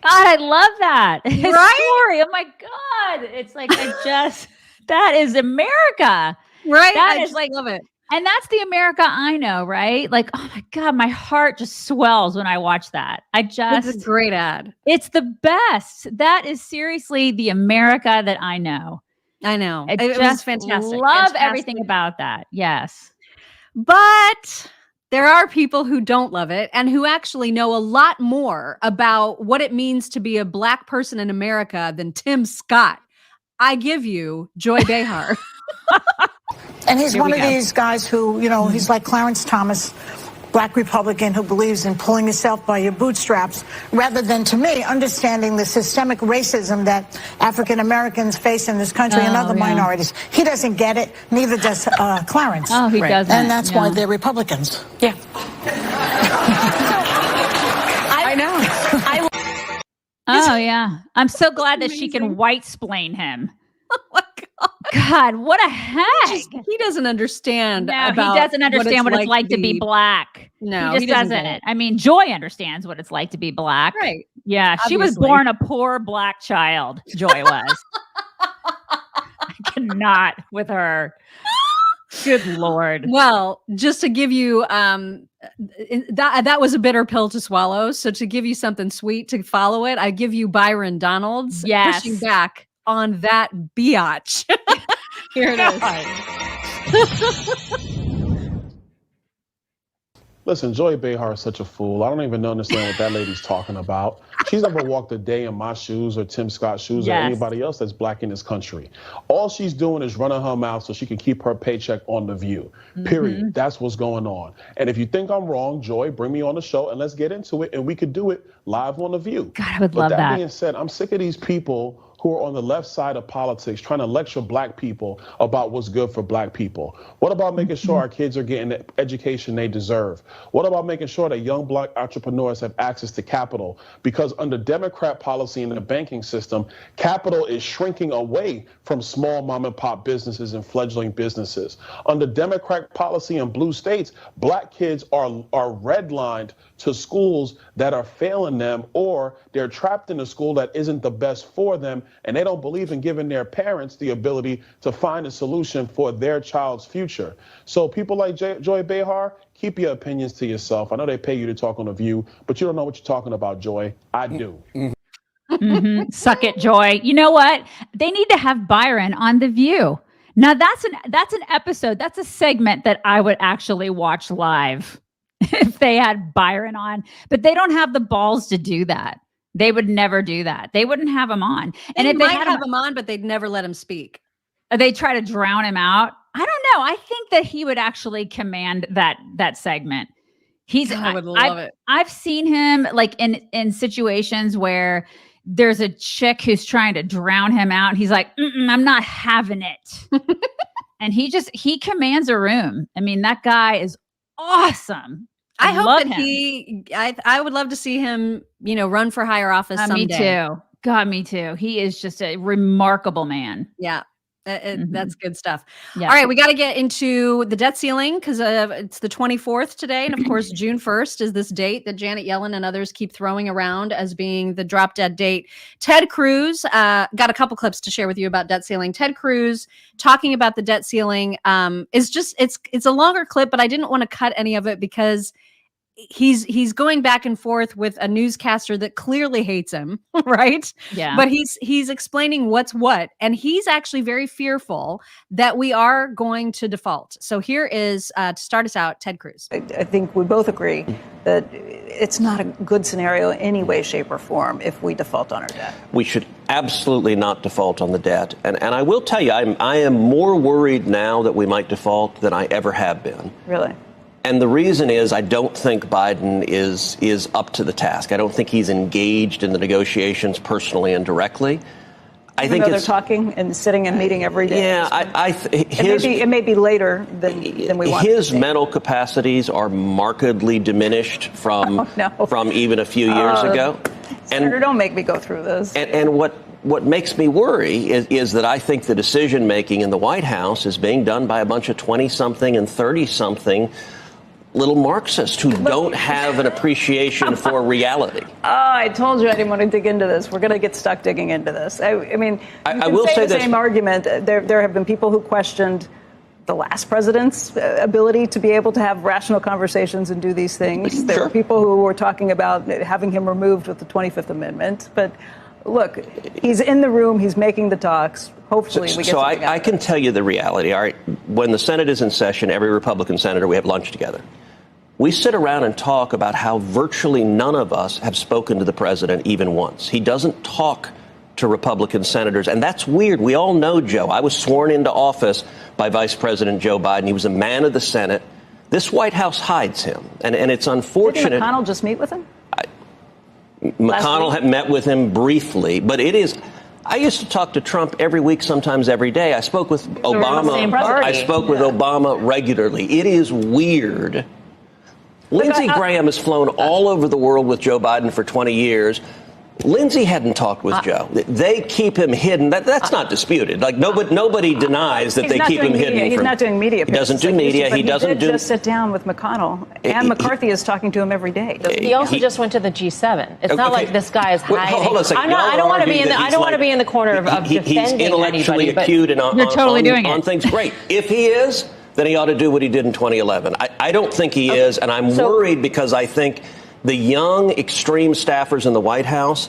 God, I love that. His story. Oh my God. It's like, that is America. Right. That I is like, love it. And that's the America I know, right? Like, oh my God, my heart just swells when I watch that. It's a great ad. It's the best. That is seriously the America that I know. I know. It was fantastic. Love everything about that. Yes. But there are people who don't love it and who actually know a lot more about what it means to be a Black person in America than Tim Scott. I give you Joy Behar. And he's one of these guys who, he's like Clarence Thomas, Black Republican, who believes in pulling yourself by your bootstraps, rather than, to me, understanding the systemic racism that African Americans face in this country and other minorities. He doesn't get it. Neither does Clarence. Oh, he doesn't. And that's why they're Republicans. Yeah. I know. Oh, yeah. I'm so glad that she can white-splain him. Oh, my God. God, what a heck. He doesn't understand. No, he doesn't understand what it's like to be Black. No, he just doesn't. I mean, Joy understands what it's like to be Black. Right. Yeah, obviously. She was born a poor Black child, Joy was. I cannot with her. Good Lord. Well, just to give you, that was a bitter pill to swallow. So to give you something sweet to follow it, I give you Byron Donalds pushing back on that biatch. Here it is. Listen, Joy Behar is such a fool. I don't even understand what that lady's talking about. She's never walked a day in my shoes or Tim Scott's shoes or anybody else that's Black in this country. All she's doing is running her mouth so she can keep her paycheck on The View. Period. That's what's going on. And if you think I'm wrong, Joy, bring me on the show and let's get into it. And we could do it live on The View. God, I would love that. That being said, I'm sick of these people who are on the left side of politics trying to lecture Black people about what's good for Black people. What about making sure our kids are getting the education they deserve? What about making sure that young Black entrepreneurs have access to capital? Because under Democrat policy in the banking system, capital is shrinking away from small mom and pop businesses and fledgling businesses. Under Democrat policy in blue states, Black kids are redlined to schools that are failing them, or they're trapped in a school that isn't the best for them and they don't believe in giving their parents the ability to find a solution for their child's future. So people like Joy Behar, keep your opinions to yourself. I know they pay you to talk on The View, but you don't know what you're talking about, Joy. I do. Suck it, Joy. You know what? They need to have Byron on The View. Now that's an episode. That's a segment that I would actually watch live if they had Byron on. But they don't have the balls to do that. They would never do that. They wouldn't have him on. And if they might have him on, but they'd never let him speak. They try to drown him out. I don't know. I think that he would actually command that segment. I would love it. I've seen him like in situations where there's a chick who's trying to drown him out. And he's like, I'm not having it. And he commands a room. I mean, that guy is awesome. I hope that I would love to see him, run for higher office someday. Me too. God, me too. He is just a remarkable man. Yeah. That's good stuff. Yeah. All right, we got to get into the debt ceiling because it's the 24th today. And of course, June 1st is this date that Janet Yellen and others keep throwing around as being the drop dead date. Ted Cruz got a couple clips to share with you about debt ceiling. Ted Cruz talking about the debt ceiling is just it's a longer clip, but I didn't want to cut any of it because he's going back and forth with a newscaster that clearly hates him, right? Yeah. But he's explaining what's what, and he's actually very fearful that we are going to default. So here is to start us out, Ted Cruz. I think we both agree that it's not a good scenario in any way, shape, or form if we default on our debt. We should absolutely not default on the debt. And I will tell you, I am more worried now that we might default than I ever have been. Really? And the reason is I don't think Biden is up to the task. I don't think he's engaged in the negotiations personally and directly. I think they're talking and sitting and meeting every day. Yeah, it may be later than we want. His mental capacities are markedly diminished from even a few years ago. Senator, don't make me go through this. And what makes me worry is that I think the decision making in the White House is being done by a bunch of 20-something and 30-something little Marxists who don't have an appreciation for reality. Oh, I told you I didn't want to dig into this. We're going to get stuck digging into this. I mean, I will say the same argument. There have been people who questioned the last president's ability to be able to have rational conversations and do these things. There were people who were talking about having him removed with the 25th Amendment. But look, he's in the room. He's making the talks. Hopefully we get So I can tell you the reality. All right, when the Senate is in session, every Republican senator, we have lunch together. We sit around and talk about how virtually none of us have spoken to the president even once. He doesn't talk to Republican senators, and that's weird. We all know Joe. I was sworn into office by Vice President Joe Biden. He was a man of the Senate. This White House hides him, and it's unfortunate. Didn't McConnell just meet with him? McConnell had met with him briefly, but it is. I used to talk to Trump every week, sometimes every day. I spoke with Obama. I spoke with Obama regularly. It is weird. Lindsey Graham has flown all over the world with Joe Biden for 20 years. Lindsey hadn't talked with Joe. They keep him hidden. That's not disputed. Like nobody denies that they keep him hidden. He's not doing media. He doesn't do media. He doesn't do. Just sit down with McConnell, and McCarthy is talking to him every day. He also just went to the G7. It's not like this guy is hiding. Hold on a second. I don't want to be in the. I don't want to be in the corner of defending He's intellectually anybody, acute and doing on things. Great. If he is, then he ought to do what he did in 2011. I don't think he is, and I'm worried because I think the young extreme staffers in the White House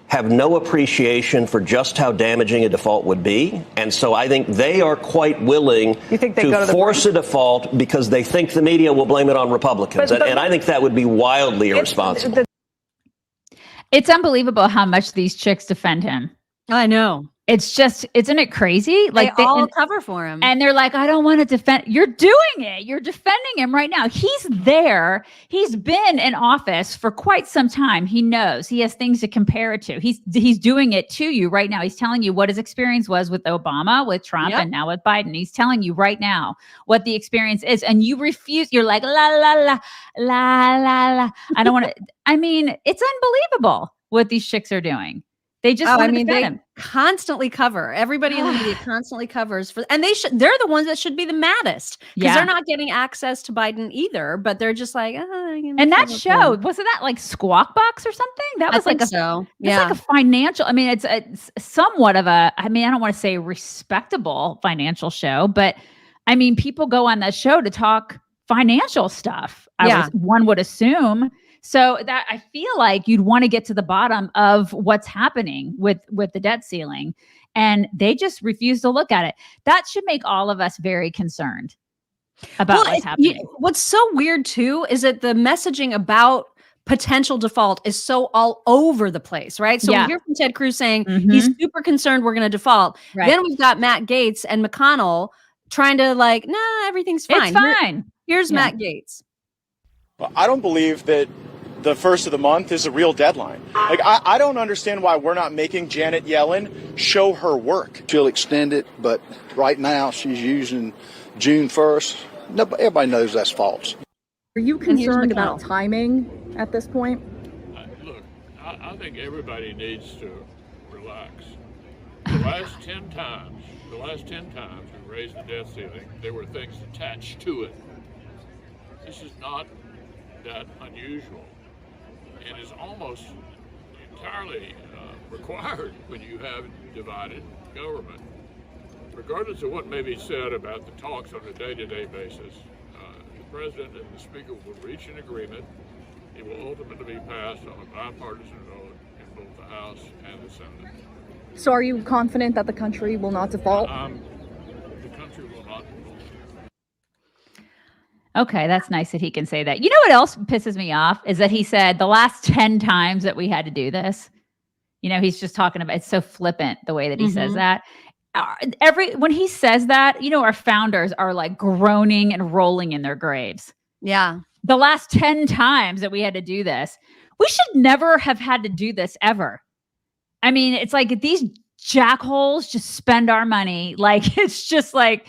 have no appreciation for just how damaging a default would be. And so I think they are quite willing to force a default because they think the media will blame it on Republicans. And I think that would be wildly irresponsible. It's unbelievable how much these chicks defend him. I know. It's just, isn't it crazy? Like they all cover for him. And they're like, I don't want to defend. You're doing it. You're defending him right now. He's there. He's been in office for quite some time. He knows. He has things to compare it to. He's doing it to you right now. He's telling you what his experience was with Obama, with Trump, and now with Biden. He's telling you right now what the experience is. And you refuse. You're like, la, la, la, la, la, la. I don't want to. I mean, it's unbelievable what these chicks are doing. They just want to defend him. constantly cover. Everybody in the media constantly covers for, and they're the ones that should be the maddest because they're not getting access to Biden either, but they're just like, and that show, wasn't that like Squawk Box or something? That was like so. It's like a financial, I mean, it's somewhat of a, I mean, I don't want to say respectable financial show, but I mean, people go on that show to talk financial stuff. One would assume. So that I feel like you'd want to get to the bottom of what's happening with the debt ceiling, and they just refuse to look at it. That should make all of us very concerned about what's happening. What's so weird too is that the messaging about potential default is so all over the place, right? So we hear from Ted Cruz saying he's super concerned we're going to default. Right. Then we've got Matt Gaetz and McConnell trying to like, nah, everything's fine. It's fine. Here's Matt Gaetz. Well, I don't believe that the first of the month is a real deadline. Like, I don't understand why we're not making Janet Yellen show her work. She'll extend it, but right now she's using June 1st. Everybody knows that's false. Are you concerned about timing at this point? Look, I think everybody needs to relax. The last 10 times we raised the debt ceiling, there were things attached to it. This is not that unusual, and is almost entirely required when you have divided government. Regardless of what may be said about the talks on a day-to-day basis, the President and the Speaker will reach an agreement. It will ultimately be passed on a bipartisan vote in both the House and the Senate. So are you confident that the country will not default? The country will not default. Okay, that's nice that he can say that. You know what else pisses me off is that he said the last 10 times that we had to do this. You know, he's just talking about, it's so flippant the way that he says that. When he says that, you know, our founders are like groaning and rolling in their graves. Yeah. The last 10 times that we had to do this, we should never have had to do this ever. I mean, it's like these jackholes just spend our money. Like, it's just like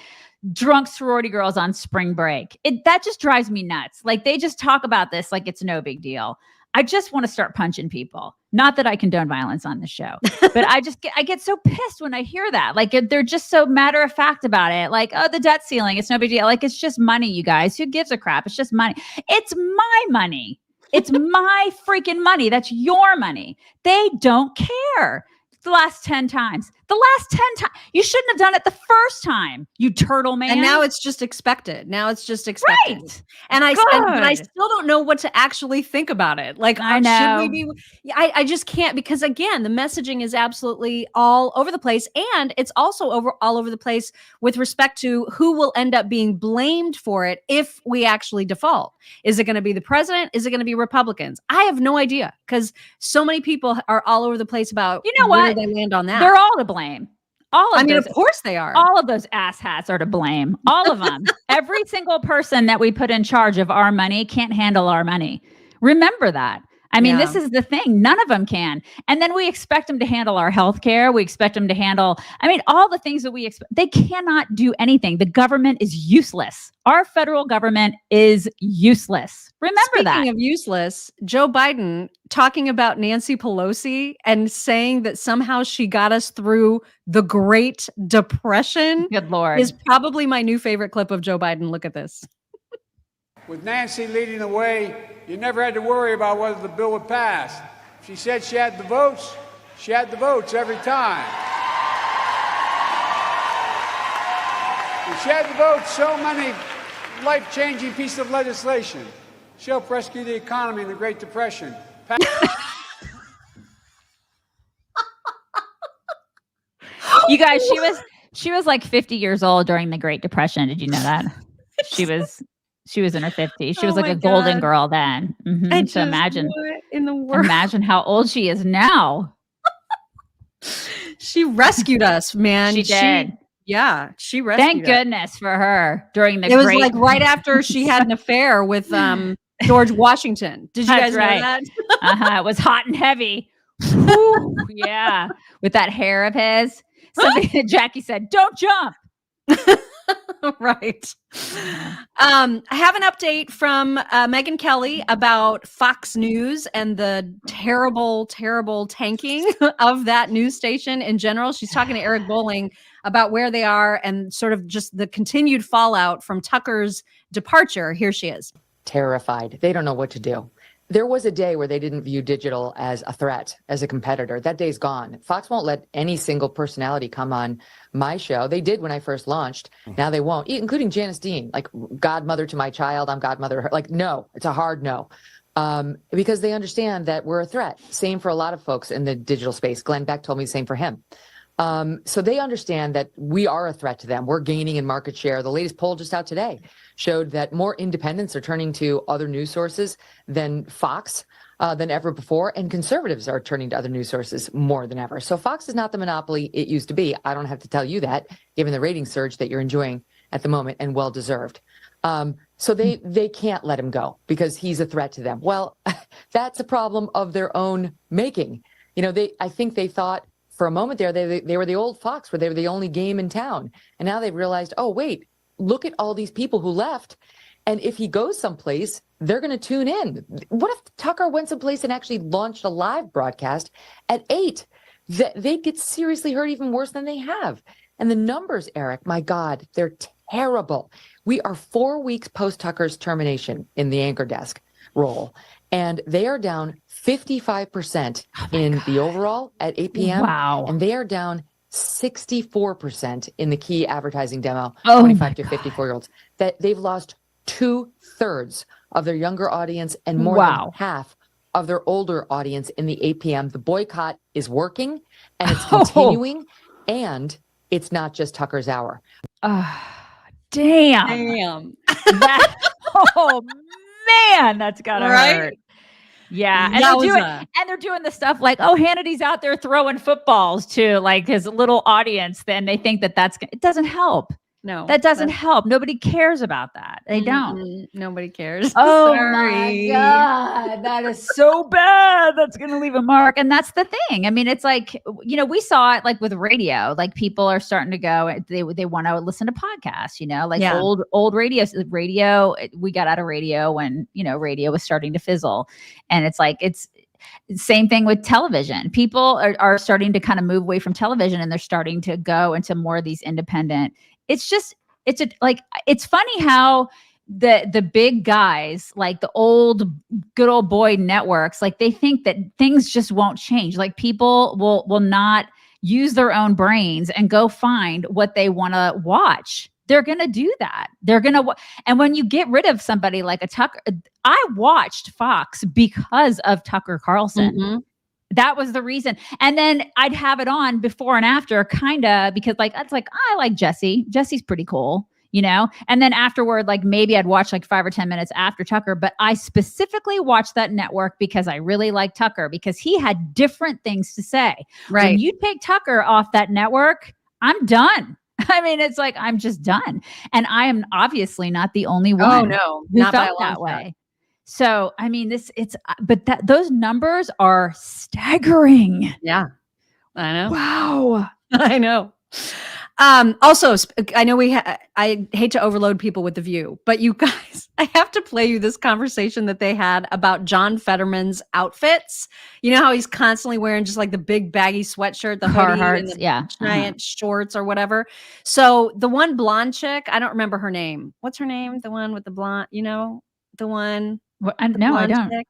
drunk sorority girls on spring break. That just drives me nuts. Like, they just talk about this like it's no big deal. I just want to start punching people. Not that I condone violence on the show, but I get so pissed when I hear that. Like, they're just so matter of fact about it. Like, oh, the debt ceiling, it's no big deal. Like, it's just money, you guys. Who gives a crap? It's just money. It's my money. It's my freaking money. That's your money. They don't care. The last 10 times. The last 10 times. You shouldn't have done it the first time, you turtle man. And now it's just expected. Right. And I still don't know what to actually think about it. Like, I know. Should we be? I just can't, because again, the messaging is absolutely all over the place, and it's also all over the place with respect to who will end up being blamed for it if we actually default. Is it going to be the president? Is it going to be Republicans? I have no idea, because so many people are all over the place about where they land on that. They're all to blame. Of course they are. All of those asshats are to blame. All of them. Every single person that we put in charge of our money can't handle our money. Remember that. I mean, this is the thing. None of them can. And then we expect them to handle our health care. We expect them to handle, all the things that we expect. They cannot do anything. The government is useless. Our federal government is useless. Remember that. Speaking of useless, Joe Biden talking about Nancy Pelosi and saying that somehow she got us through the Great Depression. Good Lord. Is probably my new favorite clip of Joe Biden. Look at this. With Nancy leading the way, you never had to worry about whether the bill would pass. If she said she had the votes every time. If she had the votes, so many life-changing pieces of legislation. She helped rescue the economy in the Great Depression. You guys, she was like 50 years old during the Great Depression. Did you know that? She was in her 50s. She was like a golden girl then. Mm-hmm. So imagine in the world. Imagine how old she is now. She rescued us, man. She did. She rescued Thank goodness for her during the It was like right after she had an affair with George Washington. Did you guys know that? It was hot and heavy. Woo, yeah. With that hair of his. Jackie said, "Don't jump." Right. I have an update from Megyn Kelly about Fox News and the terrible, terrible tanking of that news station in general. She's talking to Eric Bolling about where they are and sort of just the continued fallout from Tucker's departure. Here she is. Terrified. They don't know what to do. There was a day where they didn't view digital as a threat, as a competitor. That day's gone. Fox won't let any single personality come on my show. They did when I first launched. Now they won't, including Janice Dean, like godmother to my child. I'm godmother to her. Like, no, it's a hard no. Because they understand that we're a threat. Same for a lot of folks in the digital space. Glenn Beck told me the same for him. So they understand that we are a threat to them. We're gaining in market share. The latest poll just out today showed that more independents are turning to other news sources than Fox than ever before, and conservatives are turning to other news sources more than ever. So Fox is not the monopoly it used to be. I don't have to tell you that, given the rating surge that you're enjoying at the moment, and well-deserved. So they can't let him go because he's a threat to them. Well, that's a problem of their own making. You know, I think they thought for a moment there they were the old Fox, where they were the only game in town. And now they've realized, oh, wait, look at all these people who left. And if he goes someplace, they're going to tune in. What if Tucker went someplace and actually launched a live broadcast at 8? They'd get seriously hurt even worse than they have. And the numbers, Eric, my God, they're terrible. We are 4 weeks post Tucker's termination in the anchor desk role, and they are down 55% in the overall at 8 p.m. Wow. And they are down 64% in the key advertising demo, Oh 25 to 54-year-olds. That they've lost 2/3 of their younger audience and more than half of their older audience in the 8 p.m. The boycott is working, and it's continuing, and it's not just Tucker's hour. Damn. Oh man, that's gotta hurt. Yeah, and they're doing the stuff like, oh, Hannity's out there throwing footballs to like his little audience. Then they think that it doesn't help. No, that doesn't help. Nobody cares about that. They don't. Nobody cares. Oh Sorry. my God, that is so bad. That's going to leave a mark. And that's the thing. I mean, it's like, you know, we saw it like with radio, like people are starting to go, they want to listen to podcasts, you know, like old radio, we got out of radio when, you know, radio was starting to fizzle. And it's like, it's same thing with television. People are starting to kind of move away from television, and they're starting to go into more of these independent. It's funny how the big guys, like the good old boy networks, like they think that things just won't change. Like people will not use their own brains and go find what they want to watch. They're going to do that. And when you get rid of somebody like a Tucker, I watched Fox because of Tucker Carlson. Mm-hmm. That was the reason. And then I'd have it on before and after, kind of, because like, it's like, I like Jesse. Jesse's pretty cool, you know? And then afterward, like maybe I'd watch like 5 or 10 minutes after Tucker, but I specifically watched that network because I really like Tucker, because he had different things to say. Right. When you take Tucker off that network, I'm done. I mean, it's like, I'm just done. And I am obviously not the only one who not felt that way. So, I mean, those numbers are staggering. Yeah, I know. Wow. I know. Also, I know I hate to overload people with The View, but you guys, I have to play you this conversation that they had about John Fetterman's outfits. You know how he's constantly wearing just like the big baggy sweatshirt, the hoodie, and the giant shorts or whatever. So the one blonde chick, I don't remember her name. What's her name? The one with the blonde, you know, the one. I don't. Chick.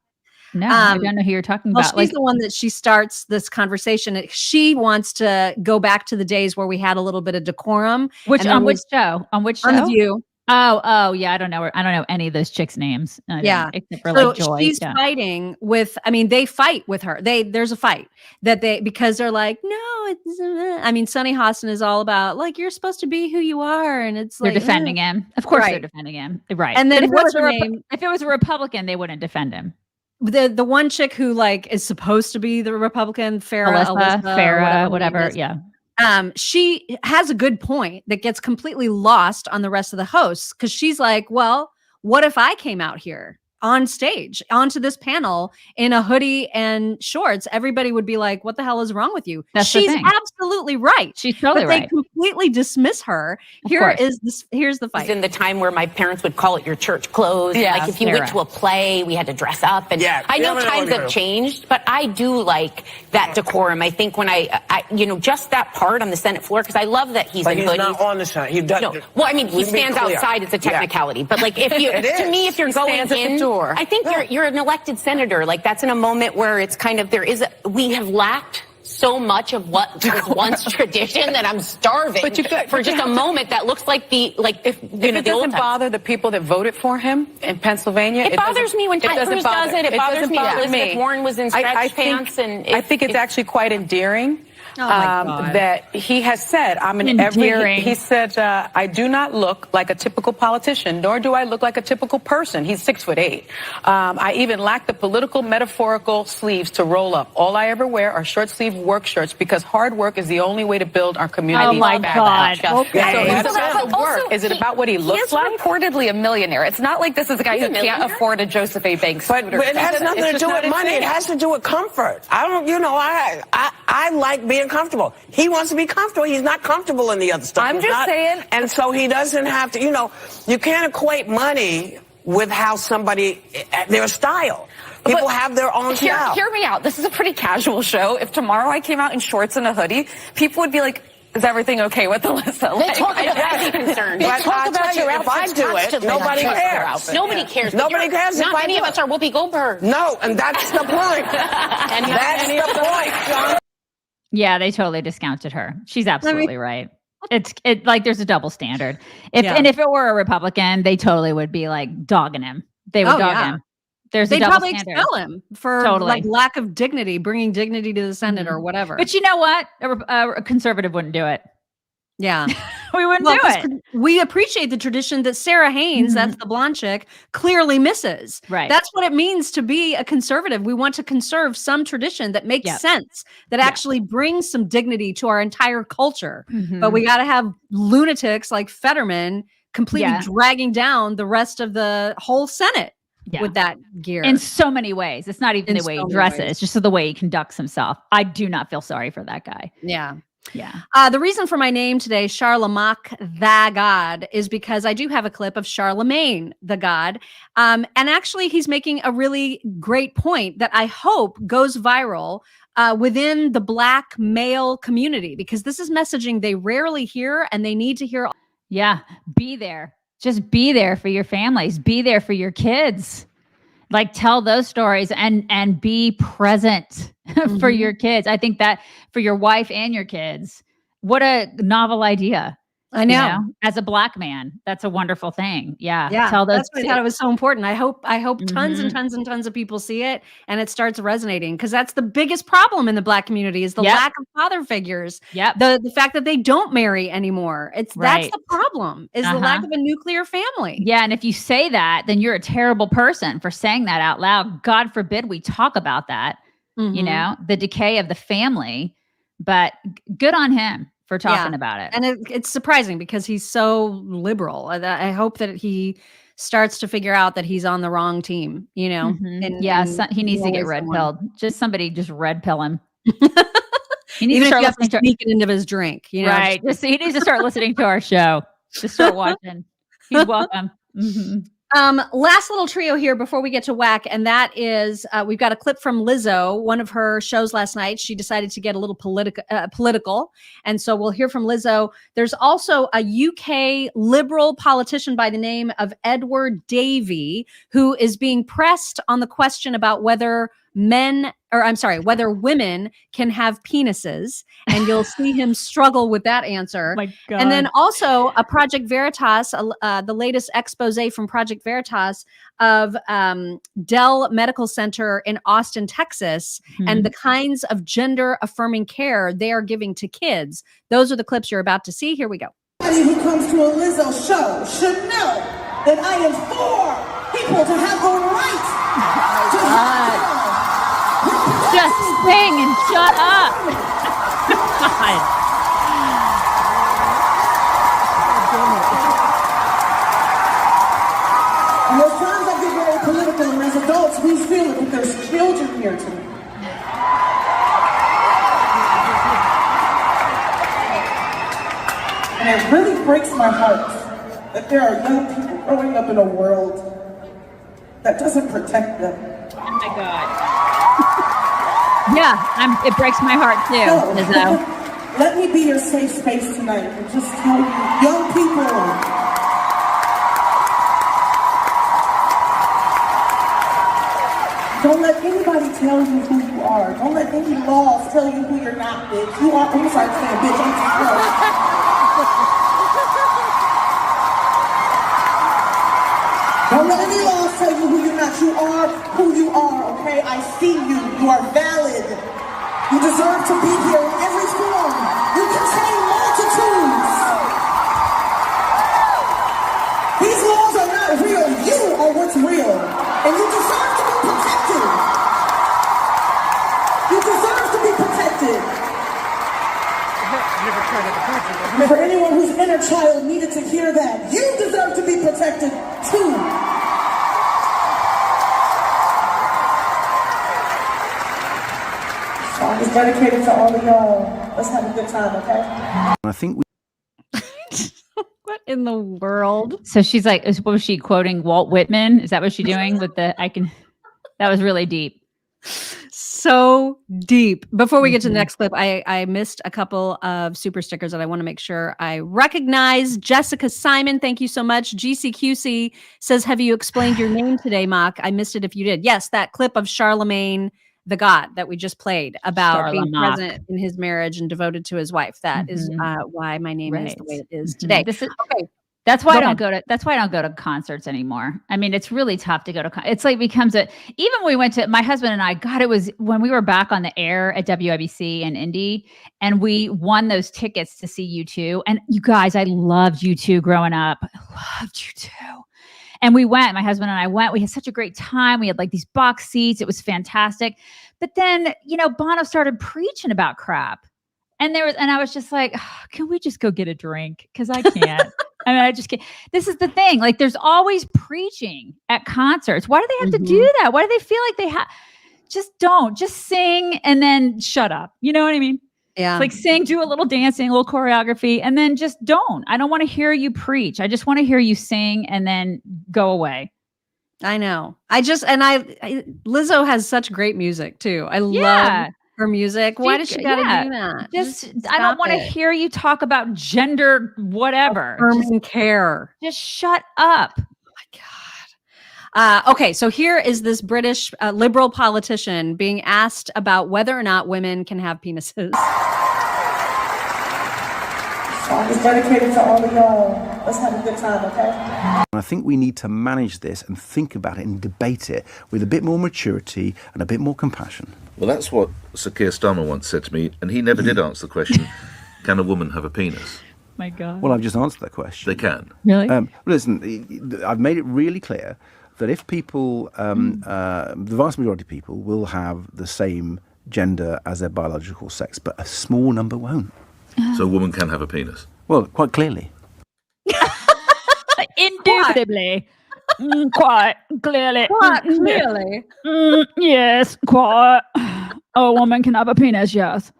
No, I don't know who you're talking about. She's the one that she starts this conversation. She wants to go back to the days where we had a little bit of decorum. On which show? On The View. Oh, yeah. I don't know any of those chicks' names. Except for like Joy. She's fighting with. I mean, they fight with her. There's a fight because they're like, no, it's. I mean, Sonny Hostin is all about like you're supposed to be who you are, and it's they're like defending him. Of course, they're defending him. Right. And then what's her name? If it was a Republican, they wouldn't defend him. The one chick who like is supposed to be the Republican, Farrah, whatever. Yeah. She has a good point that gets completely lost on the rest of the hosts, because she's like, well, what if I came out here on stage onto this panel in a hoodie and shorts? Everybody would be like, what the hell is wrong with you? She's absolutely right. She's totally right. They completely dismiss her. Here's the fight. It was in the time where my parents would call it your church clothes. Yeah, like if you went to a play, we had to dress up. And I know times have changed, but I do like that decorum. I think when I just that part on the Senate floor, because I love that he's in hoodies. He's not on the Senate. He does. No. Well, I mean, he stands outside. It's a technicality. But like, if you, to me, if you're going in, I think you're an elected senator. Like that's in a moment where it's kind of we have lacked so much of what was once tradition that I'm starving for just a moment that looks like if it doesn't bother the people that voted for him in Pennsylvania. It bothers me when Ted Cruz does it. It bothers me when Elizabeth Warren was in stretch pants. I think it's actually quite endearing. That he has said, he said, I do not look like a typical politician, nor do I look like a typical person. He's 6'8". I even lack the political metaphorical sleeves to roll up. All I ever wear are short sleeve work shirts because hard work is the only way to build our community. Oh my God. Okay. Is it about what he looks like? He's reportedly a millionaire. It's not like this is a guy who can't afford a Joseph A. Banks scooter. But it has nothing to do with money. It has to do with comfort. I like being comfortable. He wants to be comfortable. He's not comfortable in the other stuff. I'm just saying. And so he doesn't have to, you can't equate money with how their style. People have their own style. Hear me out. This is a pretty casual show. If tomorrow I came out in shorts and a hoodie, people would be like, is everything okay with Alyssa? They talk about concerned. They talk about your outfits. If I do it, nobody cares. Nobody cares. Nobody cares. Not many of us are Whoopi Goldberg. No, and that's the point. That's the point, John. Yeah, they totally discounted her. She's absolutely right. It's like there's a double standard. And if it were a Republican, they totally would be like dogging him. They would dog him. They'd probably expel him for like lack of dignity, bringing dignity to the Senate or whatever. But you know what? A conservative wouldn't do it. Yeah. We wouldn't do it. We appreciate the tradition that Sarah Haynes, that's the blonde chick, clearly misses. Right. That's what it means to be a conservative. We want to conserve some tradition that makes sense, that actually brings some dignity to our entire culture. But we got to have lunatics like Fetterman completely dragging down the rest of the whole Senate. With that gear. In so many ways. It's not even the way he dresses. It's just the way he conducts himself. I do not feel sorry for that guy. Yeah. Yeah. The reason for my name today, Charlemagne the God, is because I do have a clip of Charlemagne the God. And actually, he's making a really great point that I hope goes viral within the Black male community, because this is messaging they rarely hear and they need to hear. Yeah. Be there. Just be there for your families. Be there for your kids. Like tell those stories and be present for your kids. I think that for your wife and your kids, what a novel idea. I know. As a Black man, that's a wonderful thing. Yeah. Tell those. That's why I thought it was so important. I hope tons and tons and tons of people see it and it starts resonating, because that's the biggest problem in the Black community is the lack of father figures. The fact that they don't marry anymore. That's the problem is the lack of a nuclear family. Yeah. And if you say that, then you're a terrible person for saying that out loud. God forbid we talk about that, the decay of the family, but good on him for talking about it. And it's surprising because he's so liberal. I hope that he starts to figure out that he's on the wrong team, he needs to get red pilled. Just somebody just red pill him. He needs to start sneaking into his drink, Right. He needs to start listening to our show. Just start watching. He's welcome. Last little trio here before we get to whack, and that is we've got a clip from Lizzo, one of her shows last night. She decided to get a little political, and so we'll hear from Lizzo. There's also a UK liberal politician by the name of Edward Davey, who is being pressed on the question about whether whether women can have penises, and you'll see him struggle with that answer. My God. And then also a Project Veritas, the latest expose from Project Veritas of Dell Medical Center in Austin, Texas, and the kinds of gender affirming care they are giving to kids. Those are the clips you're about to see. Here we go. Anybody who comes to a Lizzo show should know that I am for people to have the right to have just sing and shut up. God. And there's times I get very political, and as adults, we feel it, but there's children here tonight. it really breaks my heart that there are young people growing up in a world that doesn't protect them. Oh my God. Yeah, it breaks my heart too, Lizzo. Let me be your safe space tonight and just tell you, young people, don't let anybody tell you who you are. Don't let any laws tell you who you're not, bitch. You are, I'm sorry saying bitch, I'm too close. Don't let any laws tell you who you're not. You are who you are, okay? I see you. You are valid. You deserve to be here in every form. You contain multitudes. These laws are not real. You are what's real. And you deserve to be protected. You deserve to be protected. And for anyone whose inner child needed to hear that, you deserve to be protected too. This song is dedicated to all of y'all. Let's have a good time, okay? I think we. What in the world? So she's like, what was she quoting? Walt Whitman? Is that what she's doing with the? That was really deep. So deep. Before we get to the next clip, I missed a couple of super stickers that I want to make sure I recognize. Jessica Simon, thank you so much. GCQC says, have you explained your name today, Mock? I missed it if you did. Yes, that clip of Charlemagne the God that we just played about being present in his marriage and devoted to his wife. That is why my name is the way it is today. Okay. That's why I don't go to concerts anymore. I mean, it's really tough to go to it's like becomes even when we went to my husband and I, God, it was when we were back on the air at WIBC and Indy and we won those tickets to see U2. And you guys, I loved U2 growing up. I loved U2. And we went, my husband and I went, we had such a great time. We had like these box seats. It was fantastic. But then, Bono started preaching about crap. And I was just like, oh, can we just go get a drink? Because I can't. I mean, I just can't. This is the thing. Like, there's always preaching at concerts. Why do they have to do that? Why do they feel like they have? Just don't. Just sing and then shut up. You know what I mean? Yeah. It's like sing, do a little dancing, a little choreography, and then just don't. I don't want to hear you preach. I just want to hear you sing and then go away. I know. Lizzo has such great music too. I love her music. Why does she gotta do that? I don't want to hear you talk about gender, whatever. Affirming care. Just shut up. Oh my God. Okay, so here is this British liberal politician being asked about whether or not women can have penises. Song is dedicated to all of y'all. Let's have a good time, okay? I think we need to manage this and think about it and debate it with a bit more maturity and a bit more compassion. Well, that's what Sir Keir Starmer once said to me, and he never did answer the question, can a woman have a penis? My God. Well, I've just answered that question. They can. Really? Listen, I've made it really clear that if people, the vast majority of people will have the same gender as their biological sex, but a small number won't. So a woman can have a penis? Well, quite clearly. Indubitably. Quite clearly. Quite clearly. Yes, quite. A woman can have a penis, yes.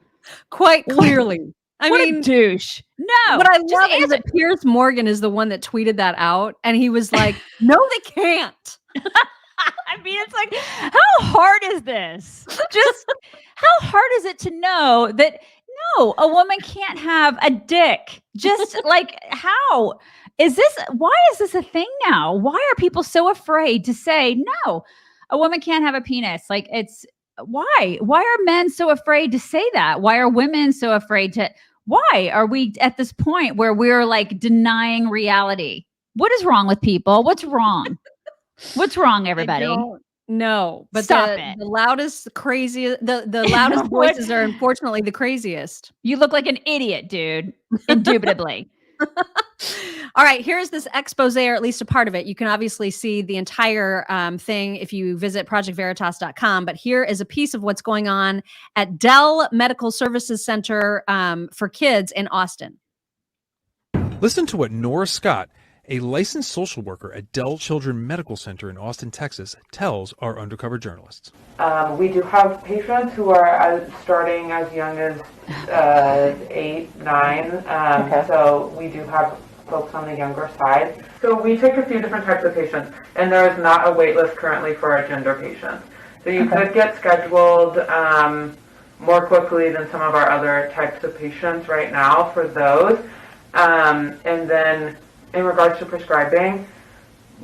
Quite clearly. I mean, a douche. No. What I love is that Piers Morgan is the one that tweeted that out, and he was like, no, they can't. I mean, it's like, how hard is this? Just how hard is it to know that no, a woman can't have a dick? Just like, how is this? Why is this a thing now? Why are people so afraid to say no, a woman can't have a penis? Like, it's why are men so afraid to say that? Why are women so afraid to? Why are we at this point where we're like denying reality? What is wrong with people? What's wrong? What's wrong, everybody? No, but Stop it. The loudest, craziest, the loudest voices are unfortunately the craziest. You look like an idiot, dude. Indubitably. All right, here's this expose, or at least a part of it. You can obviously see the entire thing if you visit projectveritas.com, but here is a piece of what's going on at Dell Medical Services Center for kids in Austin. Listen to what Nora Scott, A licensed social worker at Dell Children Medical Center in Austin, Texas, tells our undercover journalists. We do have patients who are starting as young as 8, 9. So we do have folks on the younger side. So we take a few different types of patients, and there is not a wait list currently for our gender patients. So you could get scheduled more quickly than some of our other types of patients right now for those. And then in regards to prescribing,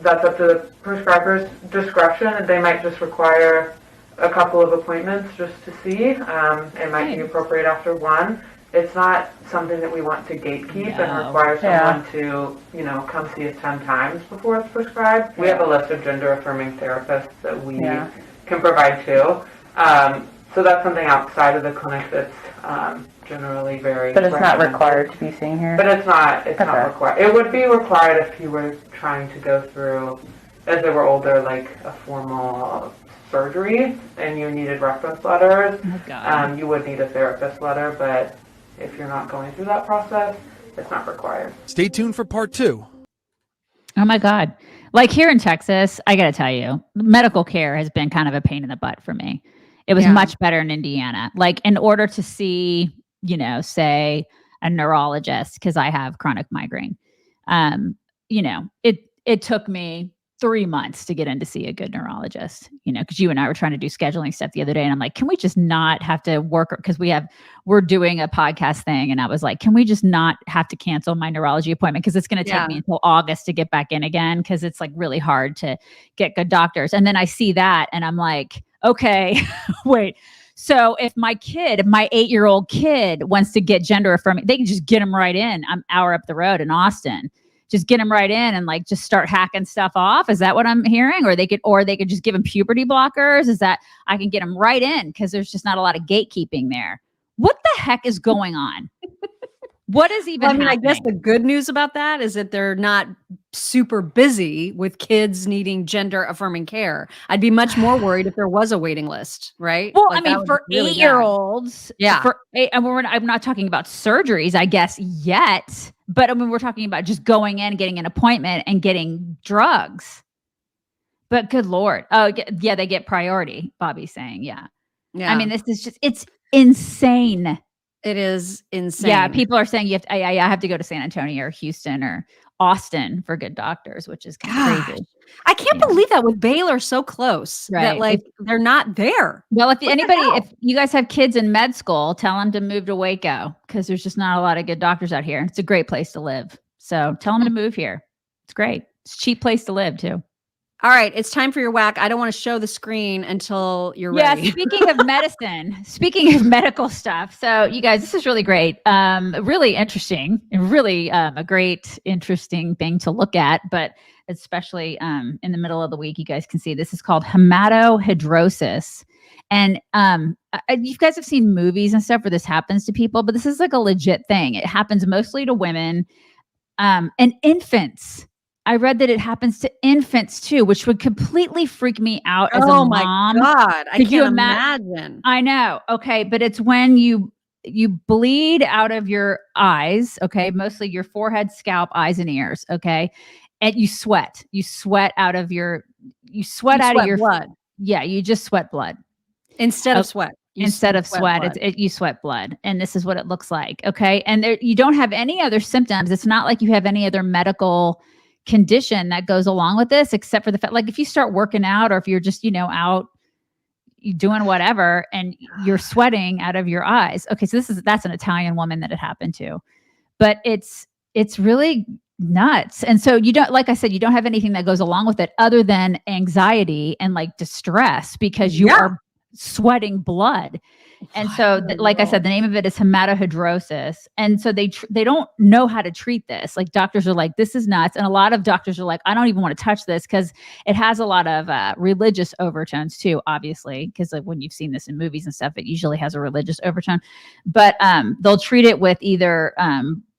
that's up to the prescriber's discretion. They might just require a couple of appointments just to see. It might be appropriate after one. It's not something that we want to gatekeep and require someone to, come see us 10 times before it's prescribed. We have a list of gender-affirming therapists that we can provide too. So that's something outside of the clinic that's generally very. But it's not required to be seen here. But it's not required. It would be required if you were trying to go through, as they were older, like a formal surgery and you needed reference letters. You would need a therapist letter, but if you're not going through that process, it's not required. Stay tuned for part 2. Oh my God. Like here in Texas, I got to tell you, medical care has been kind of a pain in the butt for me. It was much better in Indiana. Like in order to see, say a neurologist, because I have chronic migraine, it took me 3 months to get in to see a good neurologist, because you and I were trying to do scheduling stuff the other day. And I'm like, can we just not have to work? Because we're doing a podcast thing. And I was like, can we just not have to cancel my neurology appointment? Because it's going to take me until August to get back in again. Because it's like really hard to get good doctors. And then I see that and I'm like, okay, wait. So if my 8-year-old kid wants to get gender affirming, they can just get him right in. I'm an hour up the road in Austin. Just get him right in and like just start hacking stuff off. Is that what I'm hearing? Or they could just give him puberty blockers. Is that I can get him right in because there's just not a lot of gatekeeping there. What the heck is going on? What is even happening? I guess the good news about that is that they're not super busy with kids needing gender affirming care. I'd be much more worried if there was a waiting list, right? Well, I mean, for really 8-year-olds, I'm not talking about surgeries, I guess, yet. But I mean, we're talking about just going in, getting an appointment and getting drugs. But good Lord. Oh, yeah, they get priority, Bobby's saying. Yeah. I mean, this is just, it's insane. It is insane. Yeah, people are saying I have to go to San Antonio or Houston or Austin for good doctors, which is kind of crazy. I can't believe that with Baylor so close, that like they're not there. Well, if you guys have kids in med school, tell them to move to Waco because there's just not a lot of good doctors out here. It's a great place to live. So tell them to move here. It's great. It's a cheap place to live too. All right, it's time for your whack. I don't want to show the screen until you're ready. Yeah, speaking of medicine, speaking of medical stuff. So you guys, this is really great. Really interesting and really a great, interesting thing to look at, but especially in the middle of the week, you guys can see this is called hematohidrosis. And you guys have seen movies and stuff where this happens to people, but this is like a legit thing. It happens mostly to women and infants. I read that it happens to infants too, which would completely freak me out as a mom. Oh my God. I can't imagine. I know. Okay. But it's when you bleed out of your eyes. Okay. Mostly your forehead, scalp, eyes, and ears. Okay. And you sweat out of your blood. Yeah. You just sweat blood. Instead of sweat. You sweat blood. And this is what it looks like. Okay. And you don't have any other symptoms. It's not like you have any other medical condition that goes along with this, except for the fact, like if you start working out or if you're just, out doing whatever and you're sweating out of your eyes. Okay. So that's an Italian woman that it happened to, but it's really nuts. And so like I said, you don't have anything that goes along with it other than anxiety and like distress because you are sweating blood. And so, like I said, the name of it is hematohidrosis. And so they don't know how to treat this. Like doctors are like, this is nuts. And a lot of doctors are like, I don't even want to touch this because it has a lot of religious overtones too, obviously, because like when you've seen this in movies and stuff, it usually has a religious overtone. But they'll treat it with either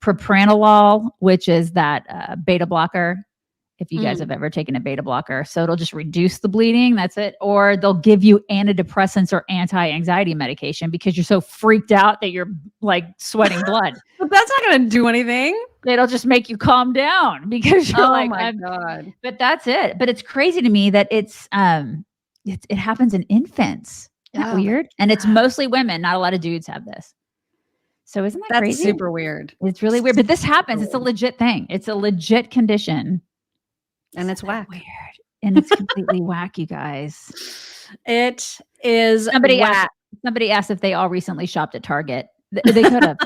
propranolol, which is that beta blocker, if you guys have ever taken a beta blocker. So it'll just reduce the bleeding. That's it. Or they'll give you antidepressants or anti-anxiety medication because you're so freaked out that you're like sweating blood. But that's not going to do anything. It'll just make you calm down because you're like, my God. But that's it. But it's crazy to me that it happens in infants. Isn't that weird? And it's mostly women. Not a lot of dudes have this. So isn't that crazy? That's super weird. It's really weird. But this happens. It's a legit thing. It's a legit condition. And it's whack. Weird. And it's completely whack, you guys. It is Somebody whack. asked if they all recently shopped at Target. They could have.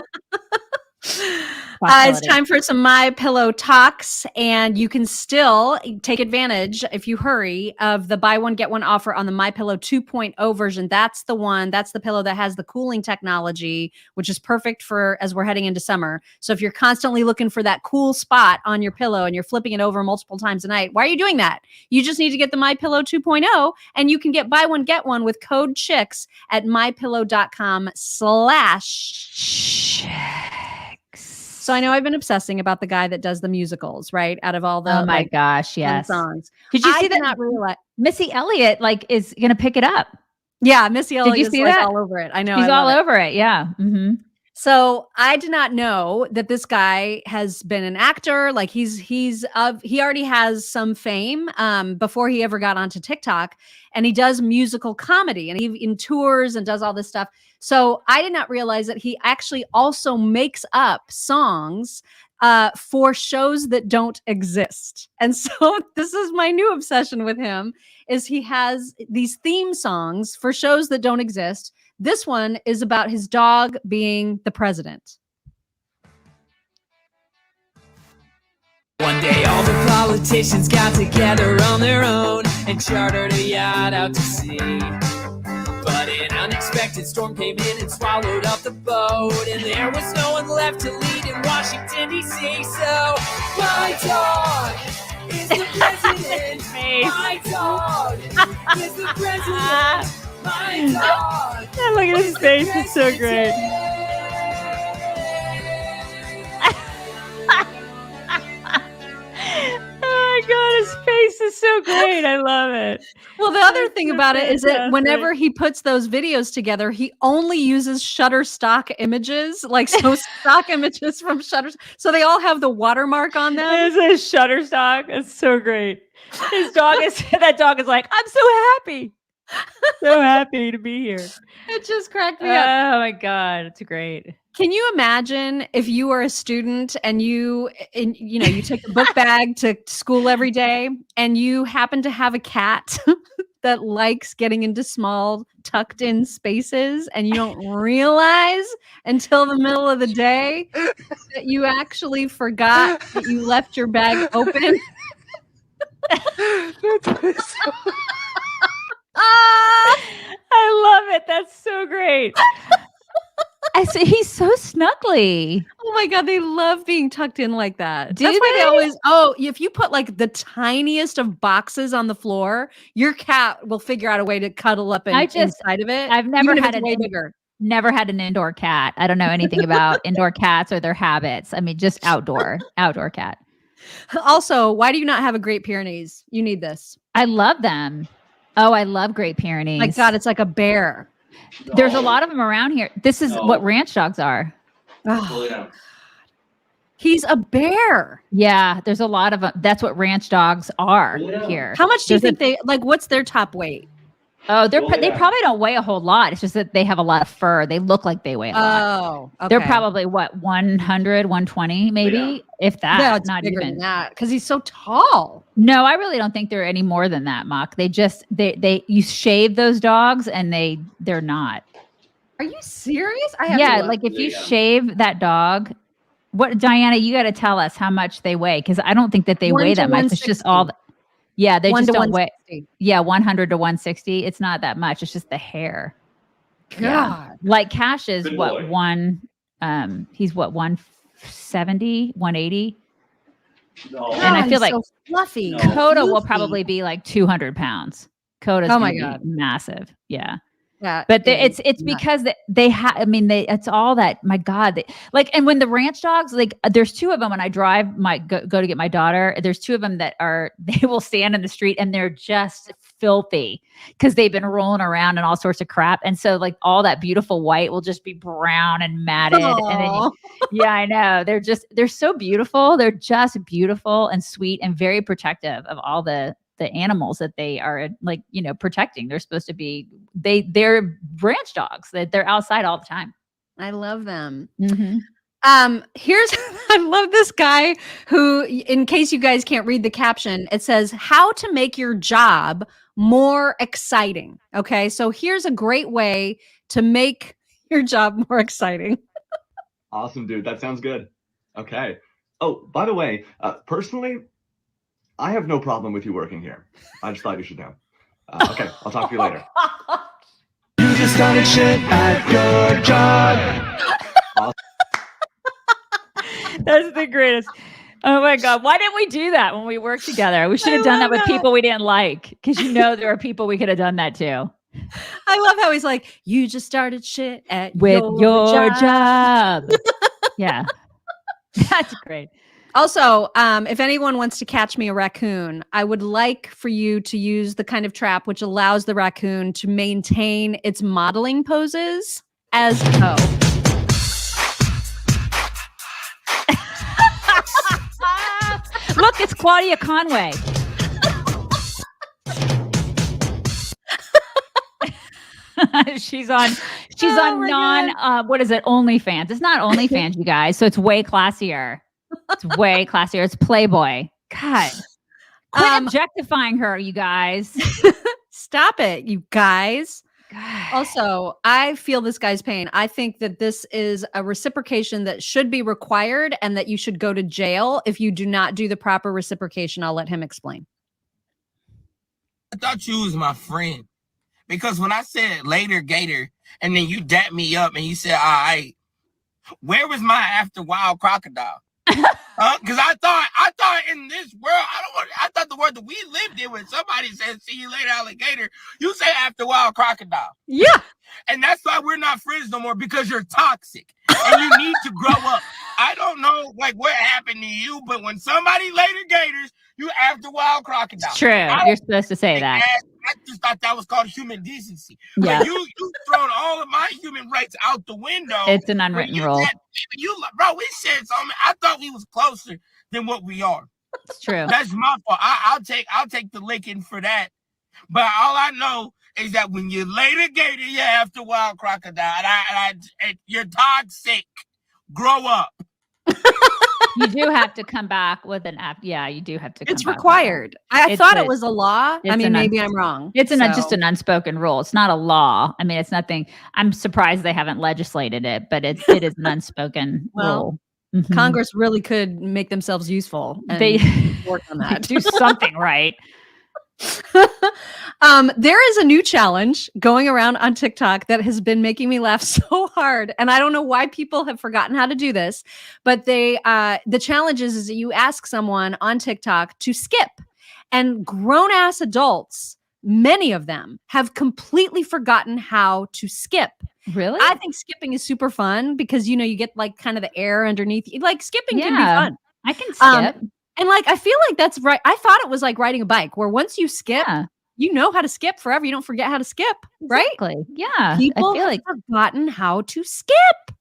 It's time for some My Pillow talks, and you can still take advantage if you hurry of the buy one get one offer on the My Pillow 2.0 version. That's the one. That's the pillow that has the cooling technology, which is perfect for as we're heading into summer. So if you're constantly looking for that cool spot on your pillow and you're flipping it over multiple times a night, why are you doing that? You just need to get the My Pillow 2.0, and you can get buy one get one with code CHICKS at mypillow.com/. So I know I've been obsessing about the guy that does the musicals, right? Out of all the oh my gosh, yes, songs. Did you see that? Not realize Missy Elliott is going to pick it up. Yeah, Missy Elliott Did you see is that? All over it. I know. She's all over it. Yeah. Mm-hmm. So I did not know that this guy has been an actor. Like he already has some fame before he ever got onto TikTok, and he does musical comedy and he in tours and does all this stuff. So I did not realize that he actually also makes up songs for shows that don't exist. And so this is my new obsession with him is he has these theme songs for shows that don't exist. This one is about his dog being the president. One day all the politicians got together on their own and chartered a yacht out to sea. But an unexpected storm came in and swallowed up the boat, and there was no one left to lead in Washington, D.C. So my dog is the president. My dog is the president. My dog. Look at his face. It's so great. Oh my God, his face is so great. I love it. Well, the other thing about it is that whenever he puts those videos together, he only uses Shutterstock images, like so stock images from Shutterstock. So they all have the watermark on them. It is a Shutterstock. It's so great. That dog is like, I'm so happy. So happy to be here. It just cracked me up. Oh my God, it's great. Can you imagine if you were a student and you take a book bag to school every day and you happen to have a cat that likes getting into small tucked in spaces and you don't realize until the middle of the day that you actually forgot that you left your bag open? I love it. That's so great. He's so snuggly. Oh my God, they love being tucked in like that. That's why they always, if you put like the tiniest of boxes on the floor, your cat will figure out a way to cuddle up inside of it. I've never had never had an indoor cat. I don't know anything about indoor cats or their habits. I mean, just outdoor cat. Also, why do you not have a Great Pyrenees? You need this. I love them. Oh, I love Great Pyrenees. My God, it's like a bear. There's a lot of them around here. This is what ranch dogs are. Oh, he's a bear. Yeah, there's a lot of them. That's what ranch dogs are here. How much do you think what's their top weight? Oh, they probably don't weigh a whole lot. It's just that they have a lot of fur. They look like they weigh a lot. Oh, okay. They're probably 100, 120 maybe, if that. Yeah, it's not bigger even than that because he's so tall. No, I really don't think they're any more than that, Mock. They just you shave those dogs and they're not. Are you serious? Like if you shave that dog, what Diana, you got to tell us how much they weigh because I don't think that they weigh that much. It's just all. Yeah, they just don't weigh. Yeah, 100 to 160. It's not that much. It's just the hair. God. Yeah. Like Cash is he's 170, 180. No. And I feel like so fluffy. Coda will probably be like 200 pounds. Coda's oh my God, massive. Yeah. That but is it's because they have. I mean, it's all that. My God, and when the ranch dogs, like there's two of them when I drive go to get my daughter. There's two of them that they will stand in the street and they're just filthy because they've been rolling around and all sorts of crap, and so like all that beautiful white will just be brown and matted. Aww. And then yeah, I know they're so beautiful. They're just beautiful and sweet and very protective of all the animals that they are like, protecting. They're supposed to be, they're ranch dogs that they're outside all the time. I love them. Mm-hmm. I love this guy who, in case you guys can't read the caption, it says how to make your job more exciting. Okay. So here's a great way to make your job more exciting. Awesome, dude. That sounds good. Okay. Oh, by the way, personally, I have no problem with you working here. I just thought you should know. Okay, I'll talk to you later. You just started shit at your job. That's the greatest. Oh my God. Why didn't we do that when we worked together? We should have done that with people we didn't like, because there are people we could have done that to. I love how he's like, you just started shit at with your job. Yeah. That's great. Also, if anyone wants to catch me a raccoon, I would like for you to use the kind of trap which allows the raccoon to maintain its modeling poses as go. Look, it's Claudia Conway. She's on what is it? OnlyFans. It's not OnlyFans, you guys. So it's way classier. It's way classier. It's Playboy. God. Quit objectifying her, you guys. Stop it, you guys. God. Also, I feel this guy's pain. I think that this is a reciprocation that should be required and that you should go to jail if you do not do the proper reciprocation. I'll let him explain. I thought you was my friend. Because when I said later, Gator, and then you dapped me up and you said, all right, where was my after wild crocodile? Because I thought in this world, I thought the world that we lived in, when somebody said, see you later, alligator, you say after wild crocodile. Yeah. And that's why we're not friends no more, because you're toxic and you need to grow up. I don't know like what happened to you, but when somebody later gators, you after wild crocodile. It's true. You're supposed to say that. I just thought that was called human decency. Yeah. But you thrown all of my human rights out the window. It's an unwritten rule. Bro, we said something. I thought we was closer than what we are. It's true. That's my fault. I'll take the licking for that. But all I know is that when you later gator, you after wild crocodile. And you're toxic. Grow up. You do have to come back with an app. Yeah, you do have to. It's required. I thought it was a law. I mean, maybe I'm wrong. It's just an unspoken rule. It's not a law. I mean, it's nothing. I'm surprised they haven't legislated it, but it is an unspoken rule. Mm-hmm. Congress really could make themselves useful. And they work on that. Do something right. There is a new challenge going around on TikTok that has been making me laugh so hard. And I don't know why people have forgotten how to do this, but the challenge is that you ask someone on TikTok to skip, and grown ass adults, many of them, have completely forgotten how to skip. Really? I think skipping is super fun because, you get like kind of the air underneath you. Like skipping can be fun. I can skip. And like, I feel like that's right. I thought it was like riding a bike, where once you skip, you know how to skip forever. You don't forget how to skip, right? Exactly. Yeah. People I feel have forgotten how to skip.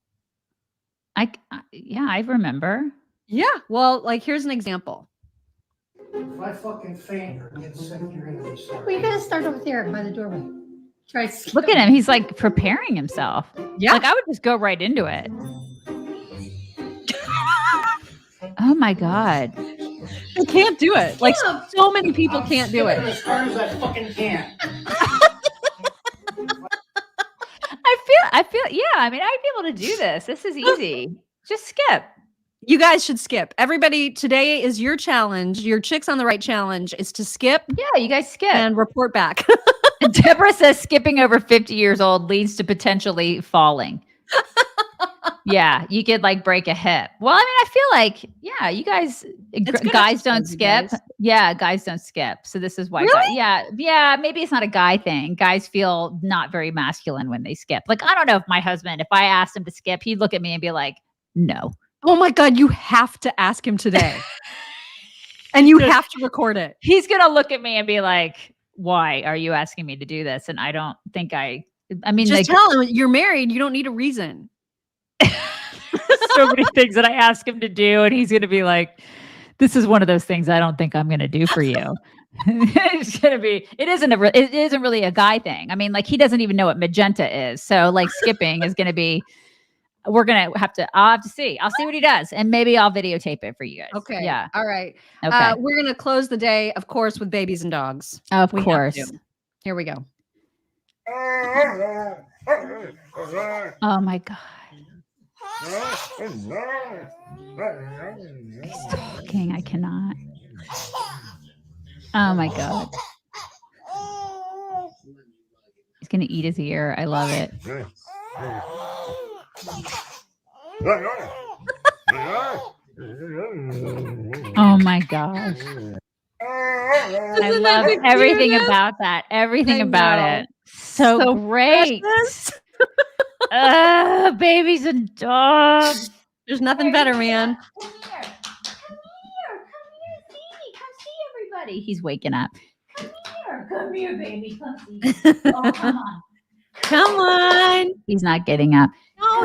I remember. Yeah. Well, like, here's an example. If I fucking faint or get sick, you're gonna be sorry. Well, you gotta start over there by the doorway. Try. Look at him. He's like preparing himself. Yeah. Like I would just go right into it. Oh my God. I can't do it. Like so many people can't do it. As hard as I fucking can. I feel, yeah. I mean, I'd be able to do this. This is easy. Just skip. You guys should skip. Everybody, today is your challenge. Your Chicks on the Right challenge is to skip. Yeah, you guys skip. And report back. Deborah says skipping over 50 years old leads to potentially falling. Yeah, you could like break a hip. Well, I mean, I feel like, yeah, you guys, guys don't skip. Yeah, guys don't skip. So this is why. Really? Yeah. Maybe it's not a guy thing. Guys feel not very masculine when they skip. Like, I don't know if my husband, if I asked him to skip, he'd look at me and be like, no. Oh my God, you have to ask him today. And you have to record it. He's going to look at me and be like, why are you asking me to do this? And I don't think I mean, just tell him you're married. You don't need a reason. So many things that I ask him to do, and he's going to be like, this is one of those things I don't think I'm going to do for you. It's going to be, it isn't really a guy thing. I mean, like, he doesn't even know what magenta is. So like skipping is going to be, I'll have to see. I'll see what he does, and maybe I'll videotape it for you guys. Okay. Yeah. All right. Okay. We're going to close the day, of course, with babies and dogs. Of course. Here we go. Oh my God. He's talking. I cannot. Oh my God. He's going to eat his ear. I love it. Oh my gosh. I love everything about that. Everything about it. So great. Babies and dogs. There's nothing better, man. Come here. See me. Come see everybody. He's waking up. Come here, baby. Come see me. Oh, come on. Come on. He's not getting up. No,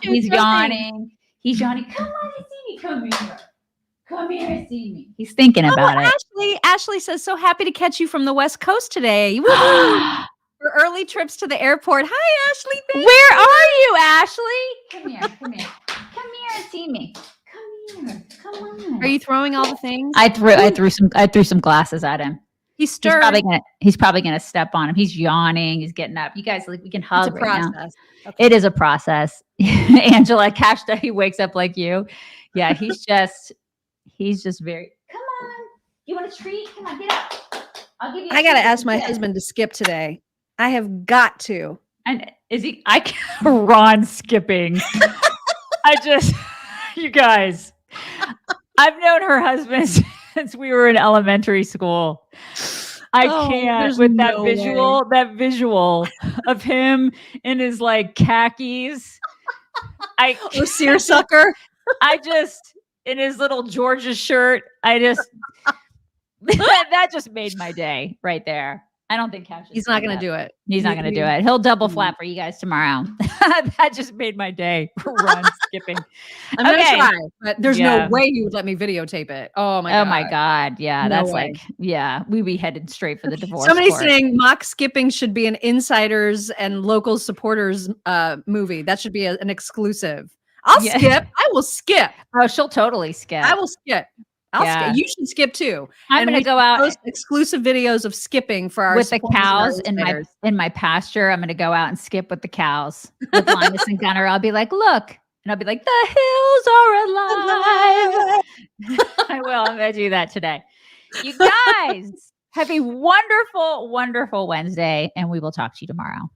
he's yawning. He's yawning. Come on and see me. Come here. Come here and see me. He's thinking about it. Ashley says, so happy to catch you from the West Coast today. For early trips to the airport. Hi, Ashley. Baby. Where are you, Ashley? Come here. Come here and see me. Come here. Come on. Are you throwing all the things? I threw some glasses at him. He's stirred. He's probably gonna step on him. He's yawning. He's getting up. You guys, like, we can hug. It's a right process. Now. Okay. It is a process. Angela, he wakes up like you. Yeah, he's just very. Come on. You want a treat? Come on, get up. I'll give you. I gotta ask my husband to skip today. I have got to. And Ron skipping. You guys, I've known her husband since we were in elementary school. I can't with that visual of him in his like khakis. Seersucker. In his little Georgia shirt. That just made my day right there. I don't think Cash. He's not going to do it. He's not going to do it. He'll double flap for you guys tomorrow. That just made my day. Run skipping. I'm going to try, but there's no way you would let me videotape it. Oh my God. Oh my God. Yeah. No that's way. we'd be headed straight for the divorce. Somebody's saying mock skipping should be an insiders and local supporters movie. That should be an exclusive. I'll skip. I will skip. Oh, she'll totally skip. I will skip. I'll skip. You should skip too. I'm going to go out post exclusive videos of skipping for our with the cows in my pasture. I'm going to go out and skip with the cows with Linus and Gunnar. I'll be like, look, and I'll be like, the hills are alive. I will. I'm going to do that today. You guys have a wonderful, wonderful Wednesday, and we will talk to you tomorrow.